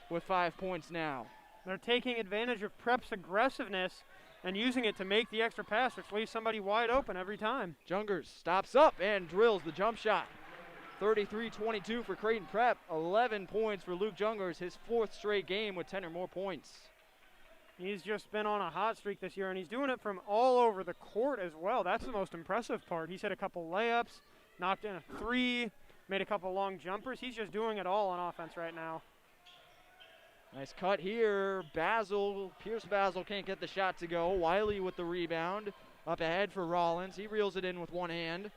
with 5 points now. They're taking advantage of Prep's aggressiveness and using it to make the extra pass, which leaves somebody wide open every time. Jungers stops up and drills the jump shot. 33-22 for Creighton Prep. 11 points for Luke Jungers, his 4th straight game with 10 or more points. He's just been on a hot streak this year, and he's doing it from all over the court as well. That's the most impressive part. He's hit a couple layups, knocked in a 3, made a couple long jumpers. He's just doing it all on offense right now. Nice cut here. Pierce Basil can't get the shot to go. Wiley with the rebound. Up ahead for Rollins. He reels it in with one hand.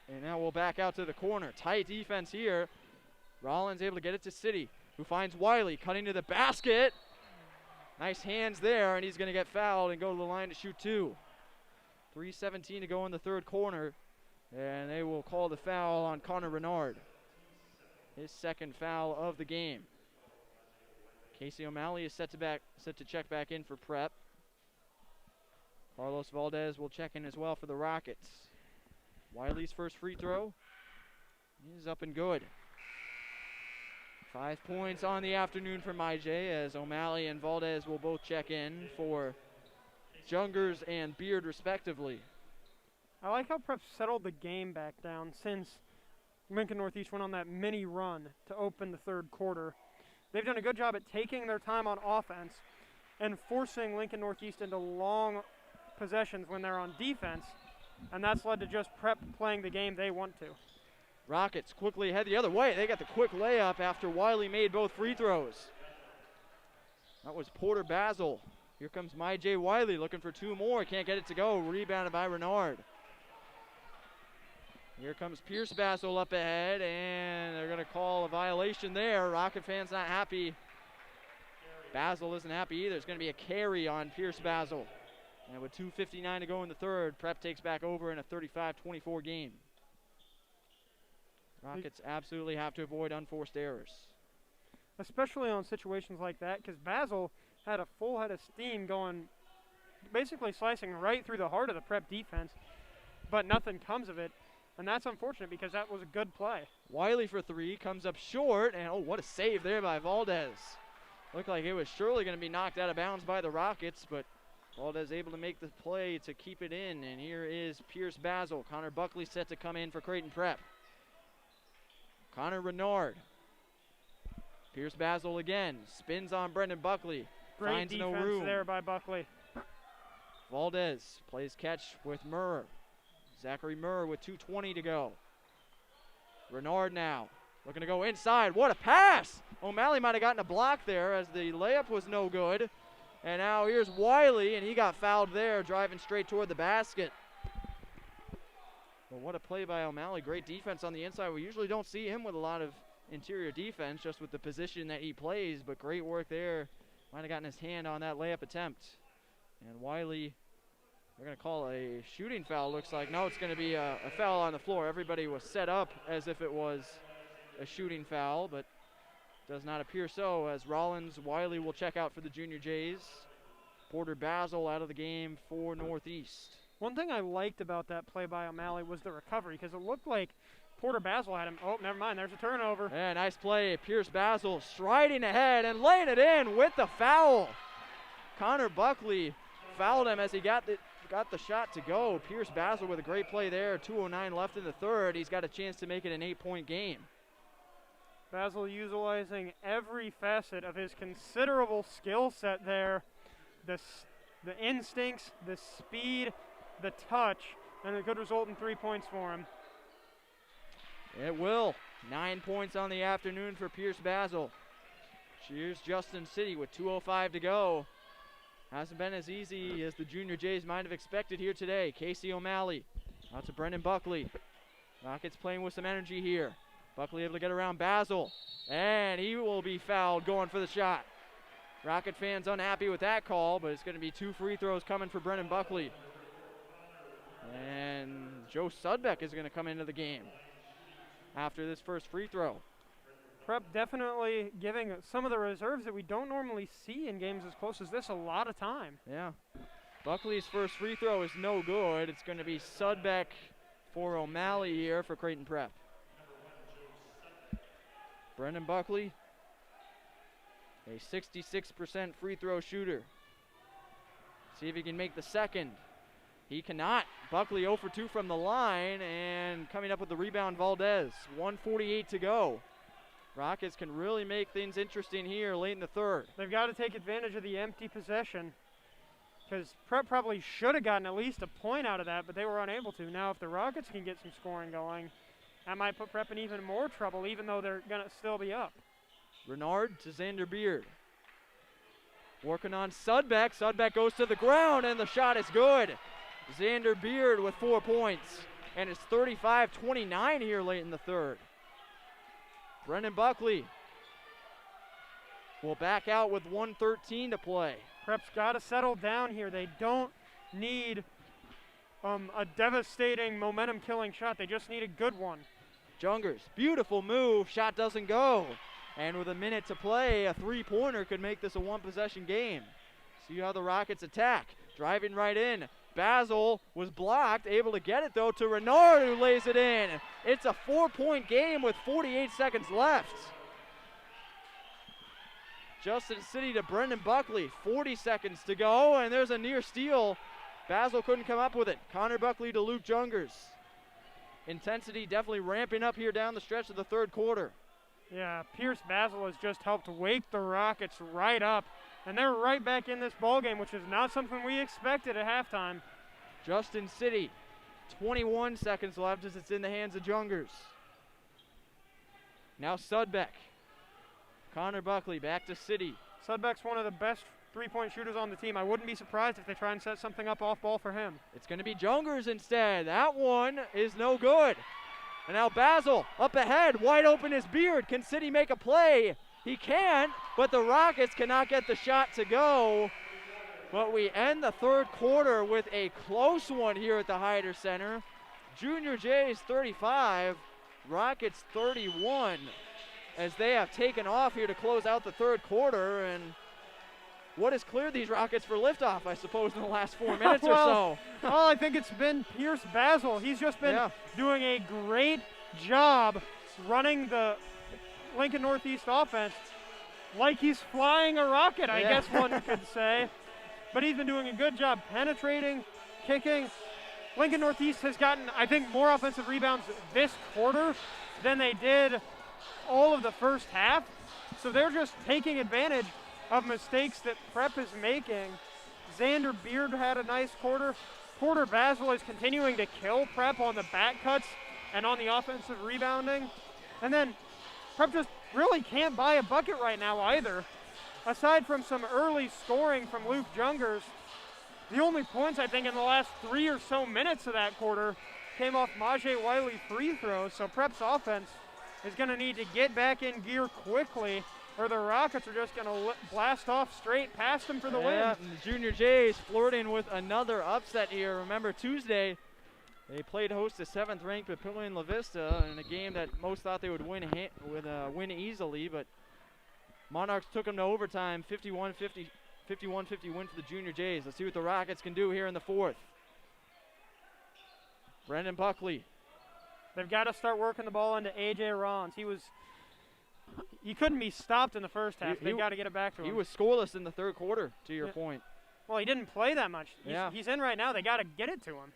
And now we'll back out to the corner. Tight defense here. Rollins able to get it to City, who finds Wiley cutting to the basket. Nice hands there, and he's going to get fouled and go to the line to shoot 2. 3:17 to go in the third quarter, and they will call the foul on Connor Renard. His second foul of the game. Casey O'Malley is set to check back in for Prep. Carlos Valdez will check in as well for the Rockets. Wiley's first free throw is up and good. 5 points on the afternoon for MyJ, as O'Malley and Valdez will both check in for Jungers and Beard respectively. I like how Prep settled the game back down since Lincoln Northeast went on that mini run to open the third quarter. They've done a good job at taking their time on offense and forcing Lincoln Northeast into long possessions when they're on defense, and that's led to just Prep playing the game they want to. Rockets quickly head the other way. They got the quick layup after Wiley made both free throws. That was Porter Basil. Here comes MyJ Wiley looking for 2 more. Can't get it to go. Rebounded by Renard. Here comes Pierce Basil up ahead, and they're going to call a violation there. Rocket fans not happy. Basil isn't happy either. It's going to be a carry on Pierce Basil. And with 2:59 to go in the third, Prep takes back over in a 35-24 game. Rockets absolutely have to avoid unforced errors. Especially on situations like that, because Basil had a full head of steam going, basically slicing right through the heart of the Prep defense, but nothing comes of it. And that's unfortunate because that was a good play. Wiley for 3, comes up short, and oh, what a save there by Valdez. Looked like it was surely going to be knocked out of bounds by the Rockets, but Valdez able to make the play to keep it in, and here is Pierce Basil. Connor Buckley set to come in for Creighton Prep. Connor Renard. Pierce Basil again, spins on Brendan Buckley. Great finds defense no room. there by Buckley. Valdez plays catch with Murr. Zachary Murr with 2:20 to go. Renard now looking to go inside. What a pass! O'Malley might have gotten a block there as the layup was no good. And now here's Wiley, and he got fouled there, driving straight toward the basket. But what a play by O'Malley. Great defense on the inside. We usually don't see him with a lot of interior defense, just with the position that he plays, but great work there. Might have gotten his hand on that layup attempt. And Wiley, they're going to call a shooting foul, looks like. No, it's going to be a foul on the floor. Everybody was set up as if it was a shooting foul, but does not appear so, as Rollins, Wiley will check out for the Junior Jays. Porter Basil out of the game for Northeast. One thing I liked about that play by O'Malley was the recovery, because it looked like Porter Basil had him. Oh, never mind, there's a turnover. Yeah, nice play. Pierce Basil striding ahead and laying it in with the foul. Connor Buckley fouled him as he got the shot to go. Pierce Basil with a great play there. 2:09 left in the third. He's got a chance to make it an 8-point game. Basil utilizing every facet of his considerable skill set there. The instincts, the speed, the touch, and it could result in 3 points for him. It will. 9 points on the afternoon for Pierce Basil. Here's Justin City with 2:05 to go. Hasn't been as easy as the Junior Jays might have expected here today. Casey O'Malley out to Brendan Buckley. Rockets playing with some energy here. Buckley able to get around Basil, and he will be fouled going for the shot. Rocket fans unhappy with that call, but it's going to be 2 free throws coming for Brendan Buckley. And Joe Sudbeck is going to come into the game after this first free throw. Prep definitely giving some of the reserves that we don't normally see in games as close as this a lot of time. Yeah. Buckley's first free throw is no good. It's going to be Sudbeck for O'Malley here for Creighton Prep. Brendan Buckley, a 66% free throw shooter. See if he can make the second. He cannot. Buckley 0 for 2 from the line, and coming up with the rebound, Valdez. 1:48 to go. Rockets can really make things interesting here late in the third. They've got to take advantage of the empty possession, because Prep probably should have gotten at least a point out of that, but they were unable to. Now if the Rockets can get some scoring going, that might put Prep in even more trouble, even though they're going to still be up. Renard to Xander Beard. Working on Sudbeck. Sudbeck goes to the ground, and the shot is good. Xander Beard with 4 points, and it's 35-29 here late in the third. Brendan Buckley will back out with 1:13 to play. Prep's got to settle down here. They don't need a devastating momentum-killing shot. They just need a good one. Jungers, beautiful move. Shot doesn't go. And with a minute to play, a three-pointer could make this a one-possession game. See how the Rockets attack. Driving right in. Basil was blocked, able to get it, though, to Renard, who lays it in. It's a 4-point game with 48 seconds left. Justin City to Brendan Buckley, 40 seconds to go, and there's a near steal. Basil couldn't come up with it. Connor Buckley to Luke Jungers. Intensity definitely ramping up here down the stretch of the third quarter. Yeah, Pierce Basil has just helped wake the Rockets right up, and they're right back in this ballgame, which is not something we expected at halftime. Justin City, 21 seconds left as it's in the hands of Jungers. Now Sudbeck. Connor Buckley back to City. Sudbeck's one of the best three-point shooters on the team. I wouldn't be surprised if they try and set something up off ball for him. It's going to be Jungers instead. That one is no good. And now Basil up ahead, wide open is Beard. Can City make a play? He can, but the Rockets cannot get the shot to go. But we end the third quarter with a close one here at the Hyder Center. Junior Jays 35, Rockets 31, as they have taken off here to close out the third quarter. And what has cleared these Rockets for liftoff, I suppose, in the last 4 minutes or so? Well, I think it's been Pierce Basil. He's just been doing a great job running the Lincoln Northeast offense like he's flying a rocket, I guess one could say. But he's been doing a good job penetrating, kicking. Lincoln Northeast has gotten, I think, more offensive rebounds this quarter than they did all of the first half. So they're just taking advantage of mistakes that Prep is making. Xander Beard had a nice quarter. Porter Basil is continuing to kill Prep on the back cuts and on the offensive rebounding. And then Prep just really can't buy a bucket right now either. Aside from some early scoring from Luke Jungers, the only points I think in the last 3 or so minutes of that quarter came off Majay Wiley free throws. So Prep's offense is going to need to get back in gear quickly, or the Rockets are just going to blast off straight past them for the win. And the Junior Jays flirting with another upset here. Remember, Tuesday they played host to 7th-ranked Papillion La Vista in a game that most thought they would win easily, but Monarchs took them to overtime, 51-50 win for the Junior Jays. Let's see what the Rockets can do here in the fourth. Brendan Buckley. They've got to start working the ball into A.J. Rollins. He couldn't be stopped in the first half. They've got to get it back to him. He was scoreless in the third quarter, to your point. Well, he didn't play that much. He's in right now. They got to get it to him.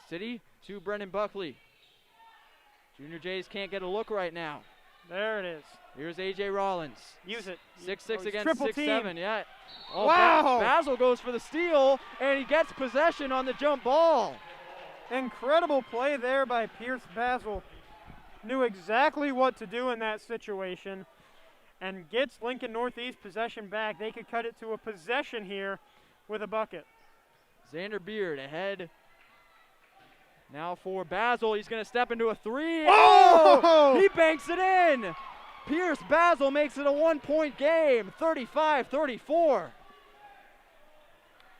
City to Brendan Buckley. Junior Jays can't get a look right now. There it is. Here's A.J. Rollins. Use it. 6'6" against 6'7", yeah. Oh, wow! Basil goes for the steal, and he gets possession on the jump ball. Incredible play there by Pierce Basil. Knew exactly what to do in that situation and gets Lincoln Northeast possession back. They could cut it to a possession here with a bucket. Xander Beard ahead. Now for Basil, he's going to step into a three. Oh! He banks it in. Pierce Basil makes it a one-point game, 35-34.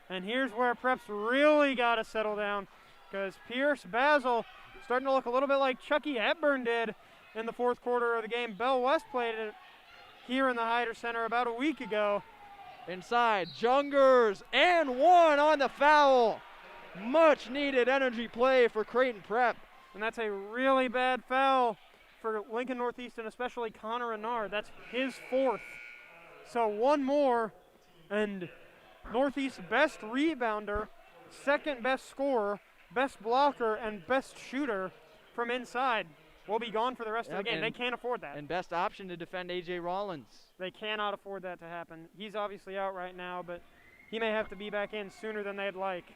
And here's where Prep's really got to settle down, because Pierce Basil starting to look a little bit like Chucky Hepburn did in the fourth quarter of the game. Bell West played it here in the Hyder Center about a week ago. Inside, Jungers, and one on the foul. Much needed energy play for Creighton Prep. And that's a really bad foul for Lincoln Northeast, and especially Connor Renard. That's his fourth. So one more, and Northeast's best rebounder, second best scorer, best blocker, and best shooter from inside will be gone for the rest of the game. They can't afford that. And best option to defend A.J. Rollins. They cannot afford that to happen. He's obviously out right now, but he may have to be back in sooner than they'd like.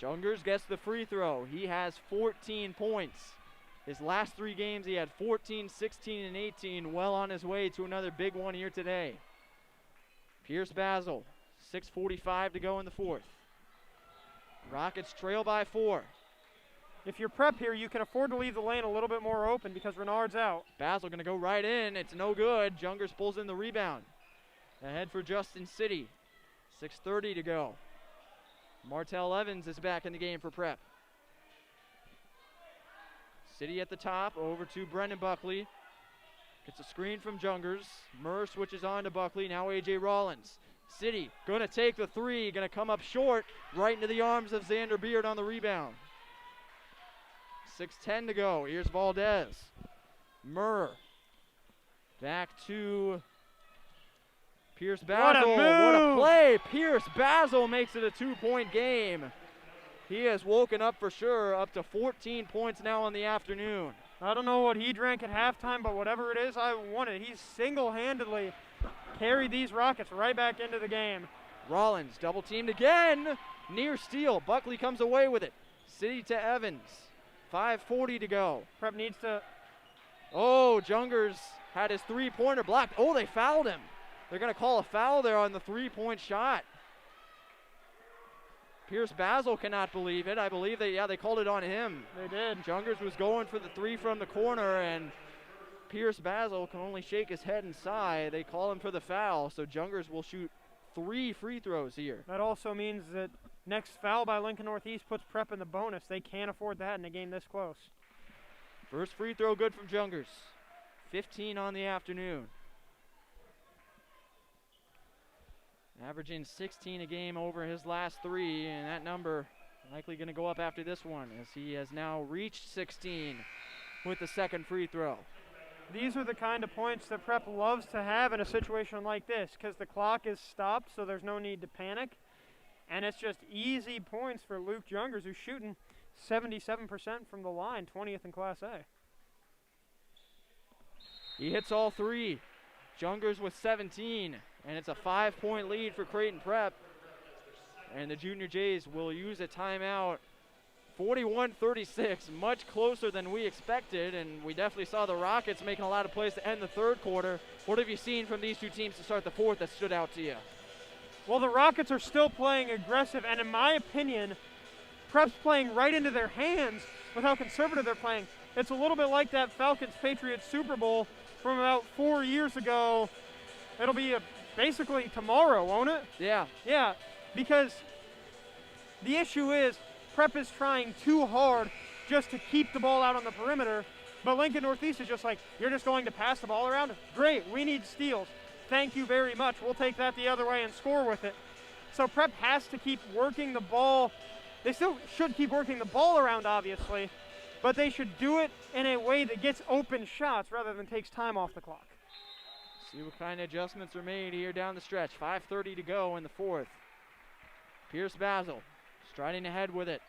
Jungers gets the free throw. He has 14 points. His last 3 games, he had 14, 16, and 18. Well on his way to another big one here today. Pierce Basil, 6:45 to go in the fourth. Rockets trail by 4. If you're Prep here, you can afford to leave the lane a little bit more open because Renard's out. Basil going to go right in. It's no good. Jungers pulls in the rebound. Ahead for Justin City. 6:30 to go. Martell Evans is back in the game for Prep. City at the top, over to Brendan Buckley. Gets a screen from Jungers. Murr switches on to Buckley. Now A.J. Rollins. City going to take the three. Going to come up short. Right into the arms of Xander Beard on the rebound. 6:10 to go. Here's Valdez. Murr. Back to Pierce Basil. What a play. Pierce Basil makes it a 2-point game. He has woken up for sure, up to 14 points now in the afternoon. I don't know what he drank at halftime, but whatever it is, I want it. He's single-handedly carried these Rockets right back into the game. Rollins double teamed again. Near steal. Buckley comes away with it. City to Evans. 5:40 to go. Prep needs to. Oh, Jungers had his three-pointer blocked. Oh, they fouled him. They're going to call a foul there on the three-point shot. Pierce Basil cannot believe it. I believe they called it on him. They did. Jungers was going for the three from the corner, and Pierce Basil can only shake his head and sigh. They call him for the foul, so Jungers will shoot 3 free throws here. That also means that next foul by Lincoln Northeast puts Prep in the bonus. They can't afford that in a game this close. First free throw good from Jungers. 15 on the afternoon. Averaging 16 a game over his last 3, and that number likely going to go up after this one as he has now reached 16 with the second free throw. These are the kind of points that Prep loves to have in a situation like this because the clock is stopped, so there's no need to panic. And it's just easy points for Luke Jungers, who's shooting 77% from the line, 20th in Class A. He hits all 3. Jungers with 17. And it's a 5-point lead for Creighton Prep. And the Junior Jays will use a timeout. 41-36, much closer than we expected. And we definitely saw the Rockets making a lot of plays to end the third quarter. What have you seen from these two teams to start the fourth that stood out to you? Well, the Rockets are still playing aggressive. And in my opinion, Prep's playing right into their hands with how conservative they're playing. It's a little bit like that Falcons-Patriots Super Bowl from about 4 years ago. It'll be basically tomorrow, won't it? Yeah. Yeah, because the issue is Prep is trying too hard just to keep the ball out on the perimeter, but Lincoln Northeast is just like, you're just going to pass the ball around? Great, we need steals. Thank you very much. We'll take that the other way and score with it. So Prep has to keep working the ball. They still should keep working the ball around, obviously, but they should do it in a way that gets open shots rather than takes time off the clock. See what kind of adjustments are made here down the stretch. 5:30 to go in the fourth. Pierce Basil striding ahead with it.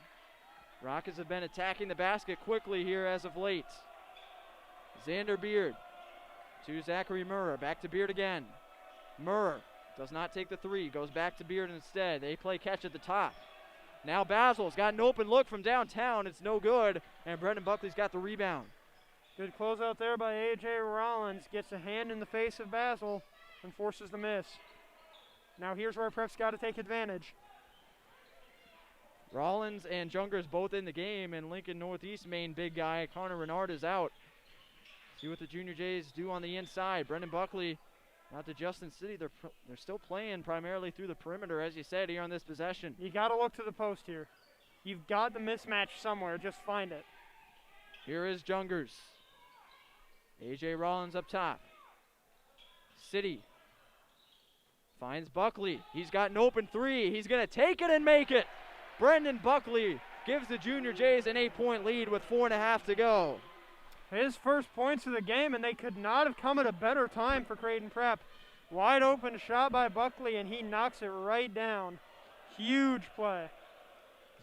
Rockets have been attacking the basket quickly here as of late. Xander Beard to Zachary Murr. Back to Beard again. Murr does not take the three. Goes back to Beard instead. They play catch at the top. Now Basil's got an open look from downtown. It's no good. And Brendan Buckley's got the rebound. Good closeout there by A.J. Rollins. Gets a hand in the face of Basil and forces the miss. Now here's where Prep's got to take advantage. Rollins and Jungers both in the game, and Lincoln Northeast main big guy, Connor Renard, is out. See what the Junior Jays do on the inside. Brendan Buckley out to Justin City. They're still playing primarily through the perimeter, as you said, here on this possession. You got to look to the post here. You've got the mismatch somewhere. Just find it. Here is Jungers. A.J. Rollins up top. City finds Buckley. He's got an open three. He's going to take it and make it. Brendan Buckley gives the Junior Jays an 8-point lead with 4.5 to go. His first points of the game, and they could not have come at a better time for Creighton Prep. Wide open shot by Buckley, and he knocks it right down. Huge play.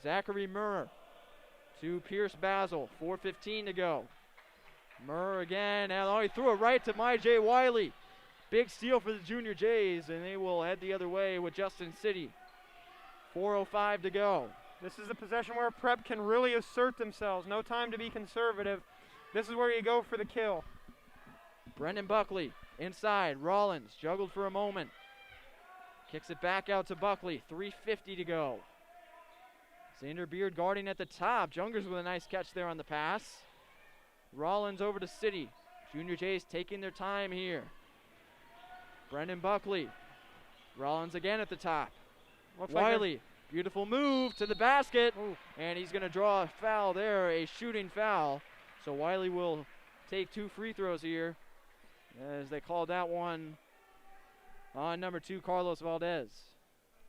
Zachary Murr to Pierce Basil. 4:15 to go. Murr again, and he threw it right to J. Wiley. Big steal for the Junior Jays, and they will head the other way with Justin City. 4:05 to go. This is a possession where Prep can really assert themselves. No time to be conservative. This is where you go for the kill. Brendan Buckley inside. Rollins juggled for a moment. Kicks it back out to Buckley. 3:50 to go. Xander Beard guarding at the top. Jungers with a nice catch there on the pass. Rollins over to City. Junior Jays taking their time here. Brendan Buckley. Rollins again at the top. Wiley, beautiful move to the basket. Ooh. And he's going to draw a foul there, a shooting foul. So Wiley will take 2 free throws here, as they called that one on number 2, Carlos Valdez.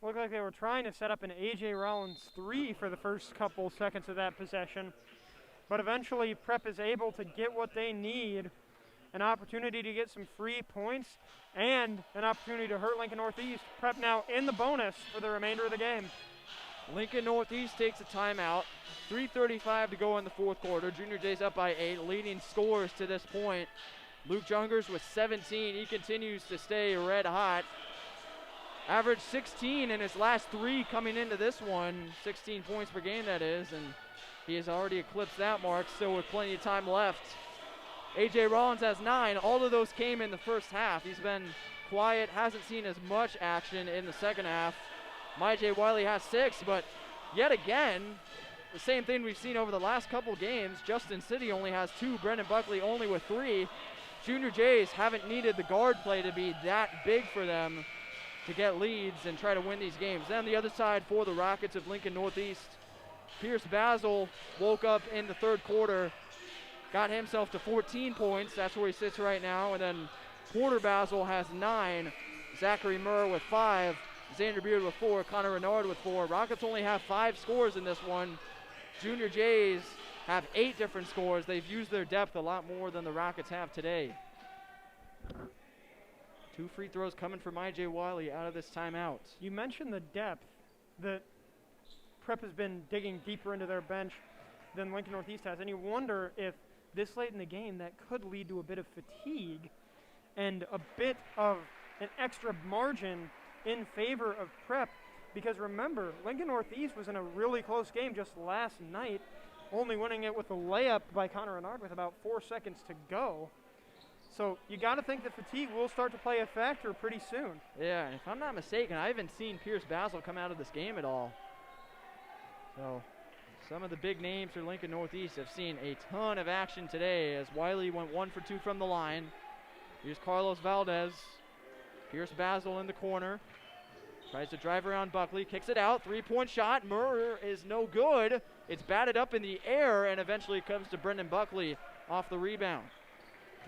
Looked like they were trying to set up an A.J. Rollins 3 for the first couple seconds of that possession. But eventually, Prep is able to get what they need, an opportunity to get some free points and an opportunity to hurt Lincoln Northeast. Prep now in the bonus for the remainder of the game. Lincoln Northeast takes a timeout. 3:35 to go in the fourth quarter. Junior Jays up by 8, leading scorers to this point. Luke Jungers with 17. He continues to stay red hot. Averaged 16 in his last 3 coming into this one. 16 points per game, that is, and he has already eclipsed that mark, still with plenty of time left. A.J. Rollins has 9. All of those came in the first half. He's been quiet, hasn't seen as much action in the second half. MyJ Wiley has 6, but yet again, the same thing we've seen over the last couple games. Justin City only has 2, Brendan Buckley only with 3. Junior Jays haven't needed the guard play to be that big for them to get leads and try to win these games. Then the other side for the Rockets of Lincoln Northeast, Pierce Basil woke up in the third quarter, got himself to 14 points. That's where he sits right now. And then Porter Basil has 9, Zachary Murr with 5, Xander Beard with 4, Connor Renard with 4. Rockets only have 5 scores in this one. Junior Jays have 8 different scores. They've used their depth a lot more than the Rockets have today. 2 free throws coming from I.J. Wiley out of this timeout. You mentioned the depth that Prep has been digging deeper into their bench than Lincoln Northeast has, and you wonder if this late in the game that could lead to a bit of fatigue and a bit of an extra margin in favor of Prep, because remember, Lincoln Northeast was in a really close game just last night, only winning it with a layup by Connor Renard with about 4 seconds to go. So you got to think that fatigue will start to play a factor pretty soon. Yeah, and if I'm not mistaken, I haven't seen Pierce Basil come out of this game at all. So some of the big names for Lincoln Northeast have seen a ton of action today, as Wiley went 1 for 2 from the line. Here's Carlos Valdez. Pierce Basil in the corner. Tries to drive around Buckley, kicks it out, 3-point shot. Murr is no good. It's batted up in the air and eventually comes to Brendan Buckley off the rebound.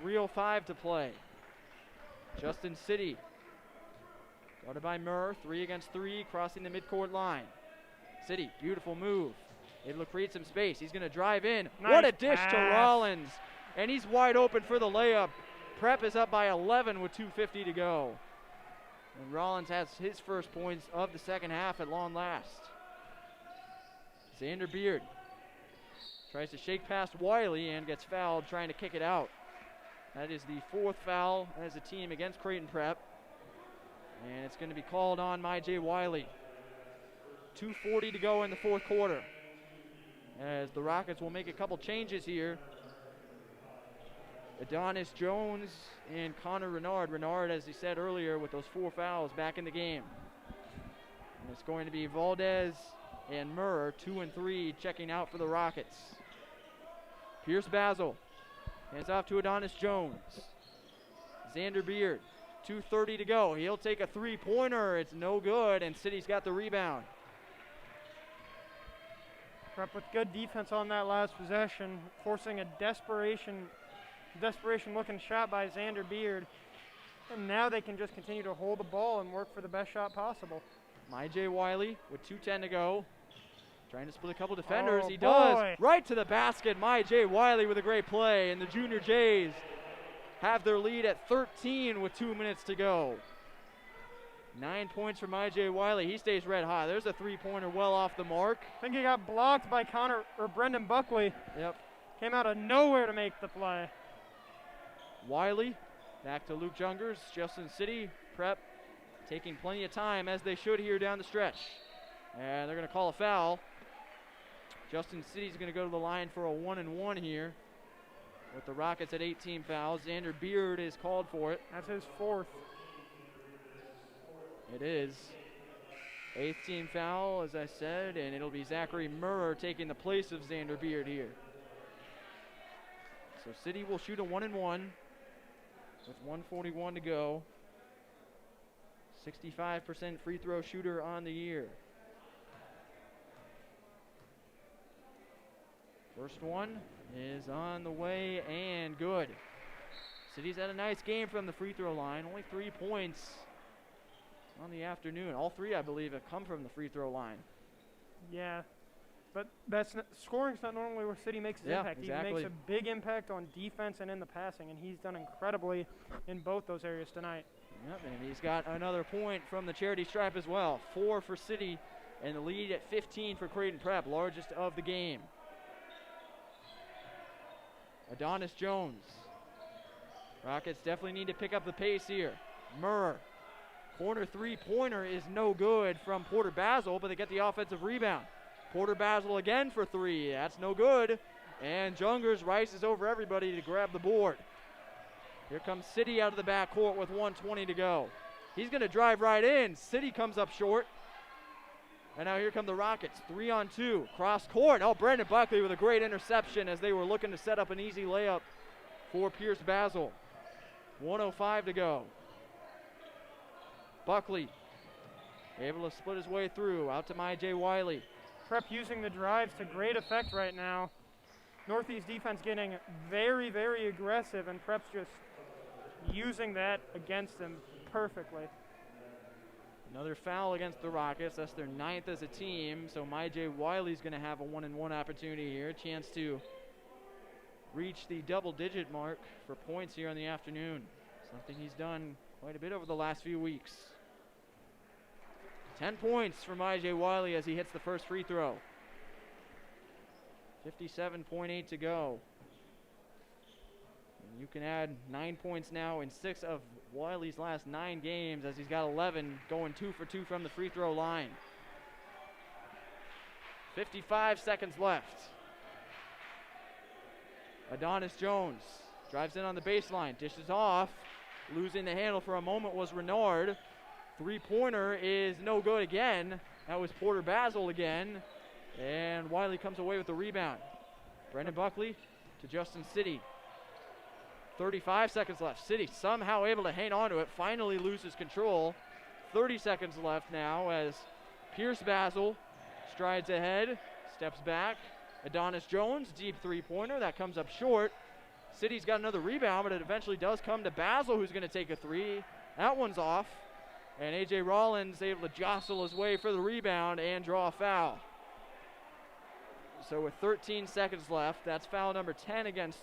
3:05 to play. Justin City, guarded by Murr, 3 against 3, crossing the midcourt line. City, beautiful move. Able to create some space. He's going to drive in. Nice what a dish pass to Rollins. And he's wide open for the layup. Prep is up by 11 with 2:50 to go. And Rollins has his first points of the second half at long last. Xander Beard tries to shake past Wiley and gets fouled trying to kick it out. That is the 4th foul as a team against Creighton Prep. And it's going to be called on MyJ Wiley. 2:40 to go in the fourth quarter, as the Rockets will make a couple changes here. Adonis Jones and Connor Renard. Renard, as he said earlier, with those 4 fouls back in the game. And it's going to be Valdez and Murr, 2 and 3, checking out for the Rockets. Pierce Basil hands off to Adonis Jones. Xander Beard, 2:30 to go. He'll take a 3-pointer. It's no good, and City's got the rebound. Prep with good defense on that last possession, forcing a desperation looking shot by Xander Beard. And now they can just continue to hold the ball and work for the best shot possible. MyJ Wiley with 2:10 to go. Trying to split a couple defenders. Oh, He boy. does. Right to the basket. MyJ Wiley with a great play. And the Junior Jays have their lead at 13 with 2 minutes to go. 9 points for MyJ Wiley. He stays red hot. There's a 3-pointer well off the mark. I think he got blocked by Brendan Buckley. Yep. Came out of nowhere to make the play. Wiley back to Luke Jungers. Justin City, Prep, taking plenty of time, as they should here down the stretch. And they're going to call a foul. Justin City's going to go to the line for a 1-and-1 here, with the Rockets at 18 fouls. Xander Beard is called for it. That's his 4th. It is. 8th team foul, as I said, and it'll be Zachary Murrer taking the place of Xander Beard here. So City will shoot a 1-and-1 with 1:41 to go. 65% free throw shooter on the year. First one is on the way and good. City's had a nice game from the free throw line. Only 3 points on the afternoon. All 3, I believe, have come from the free throw line. Yeah, but scoring's not normally where City makes his impact. Exactly. He makes a big impact on defense and in the passing, and he's done incredibly in both those areas tonight. Yep, and he's got another point from the charity stripe as well. 4 for City, and the lead at 15 for Creighton Prep, largest of the game. Adonis Jones. Rockets definitely need to pick up the pace here. Murr. Corner three-pointer is no good from Porter Basil, but they get the offensive rebound. Porter Basil again for 3. That's no good. And Jungers rises over everybody to grab the board. Here comes City out of the backcourt with 1:20 to go. He's going to drive right in. City comes up short. And now here come the Rockets. 3-on-2. Cross court. Oh, Brandon Buckley with a great interception as they were looking to set up an easy layup for Pierce Basil. 1:05 to go. Buckley able to split his way through. Out to J. Wiley. Prep using the drives to great effect right now. Northeast defense getting very, very aggressive, and Prep's just using that against them perfectly. Another foul against the Rockets. That's their 9th as a team. So J. Wiley's going to have a 1-and-1 opportunity here. A chance to reach the double-digit mark for points here in the afternoon. Something he's done quite a bit over the last few weeks. 10 points for J. Wiley as he hits the first free throw. 57.8 to go. And you can add 9 points now in 6 of Wiley's last 9 games as he's got 11, going 2 for 2 from the free throw line. 55 seconds left. Adonis Jones drives in on the baseline, dishes off. Losing the handle for a moment was Renard. Three-pointer is no good again. That was Porter Basil again. And Wiley comes away with the rebound. Brendan Buckley to Justin City. 35 seconds left. City somehow able to hang on to it. Finally loses control. 30 seconds left now as Pierce Basil strides ahead, steps back. Adonis Jones, deep three-pointer. That comes up short. City's got another rebound, but it eventually does come to Basil, who's going to take a 3. That one's off. And A.J. Rollins able to jostle his way for the rebound and draw a foul. So with 13 seconds left, that's foul number 10 against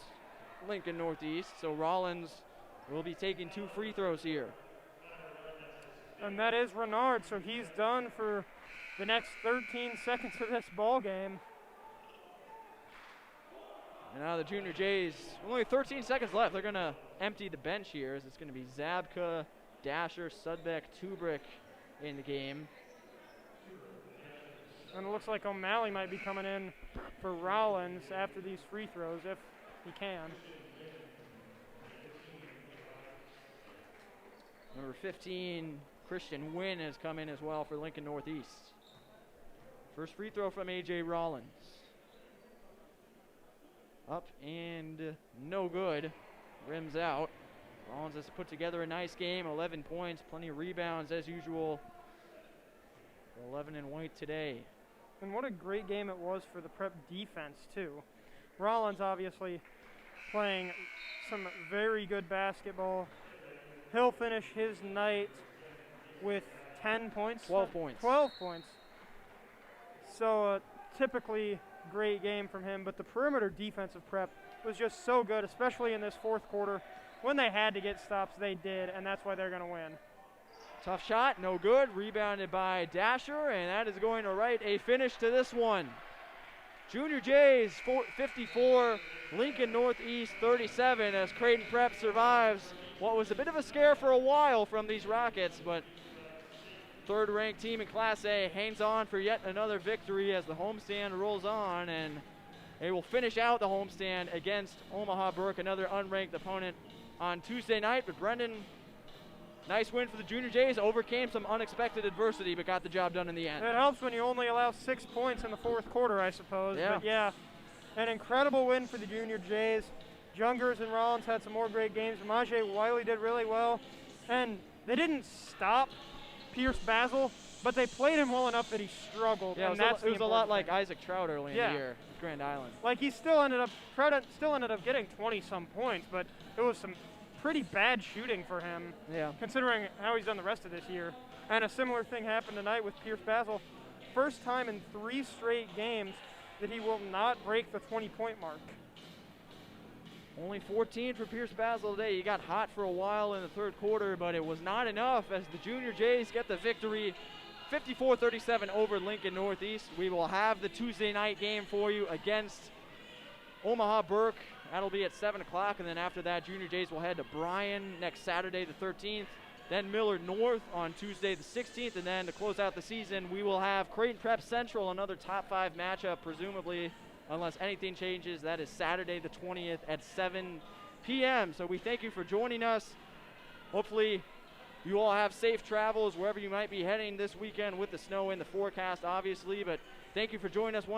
Lincoln Northeast. So Rollins will be taking 2 free throws here. And that is Renard, so he's done for the next 13 seconds of this ball game. And now the Junior Jays, only 13 seconds left. They're going to empty the bench here as it's going to be Zabka, Dasher, Sudbeck, Tubrick in the game. And it looks like O'Malley might be coming in for Rollins after these free throws, if he can. Number 15, Christian Wynn, has come in as well for Lincoln Northeast. First free throw from A.J. Rollins. Up and no good. Rims out. Rollins has put together a nice game, 11 points, plenty of rebounds as usual. 11 in white today. And what a great game it was for the Prep defense, too. Rollins obviously playing some very good basketball. He'll finish his night with 10 points. 12 points. 12 points. So typically great game from him, but the perimeter defense of Prep was just so good, especially in this fourth quarter. When they had to get stops, they did, and that's why they're going to win. Tough shot, no good. Rebounded by Dasher, and that is going to write a finish to this one. Junior Jays 54, Lincoln Northeast 37 as Creighton Prep survives what was a bit of a scare for a while from these Rockets, but third-ranked team in Class A hangs on for yet another victory as the homestand rolls on, and they will finish out the homestand against Omaha Burke, another unranked opponent on Tuesday night. But Brendan, nice win for the Junior Jays. Overcame some unexpected adversity, but got the job done in the end. It helps when you only allow 6 points in the fourth quarter, I suppose. Yeah. But yeah, an incredible win for the Junior Jays. Jungers and Rollins had some more great games. Majay Wiley did really well. And they didn't stop Pierce Basil, but they played him well enough that he struggled. Yeah, and it was a lot like thing. Isaac Trout early in the year at Grand Island. Like he still ended up getting 20-some points, but it was some pretty bad shooting for him, considering how he's done the rest of this year. And a similar thing happened tonight with Pierce Basil. First time in 3 straight games that he will not break the 20-point mark. Only 14 for Pierce Basil today. He got hot for a while in the third quarter, but it was not enough as the Junior Jays get the victory 54-37 over Lincoln Northeast. We will have the Tuesday night game for you against Omaha Burke. That'll be at 7 o'clock, and then after that, Junior Jays will head to Bryan next Saturday the 13th, then Millard North on Tuesday the 16th, and then to close out the season, we will have Creighton Prep Central, another top 5 matchup, presumably, unless anything changes. That is Saturday the 20th at 7 p.m. So we thank you for joining us. Hopefully you all have safe travels wherever you might be heading this weekend with the snow in the forecast, obviously, but thank you for joining us once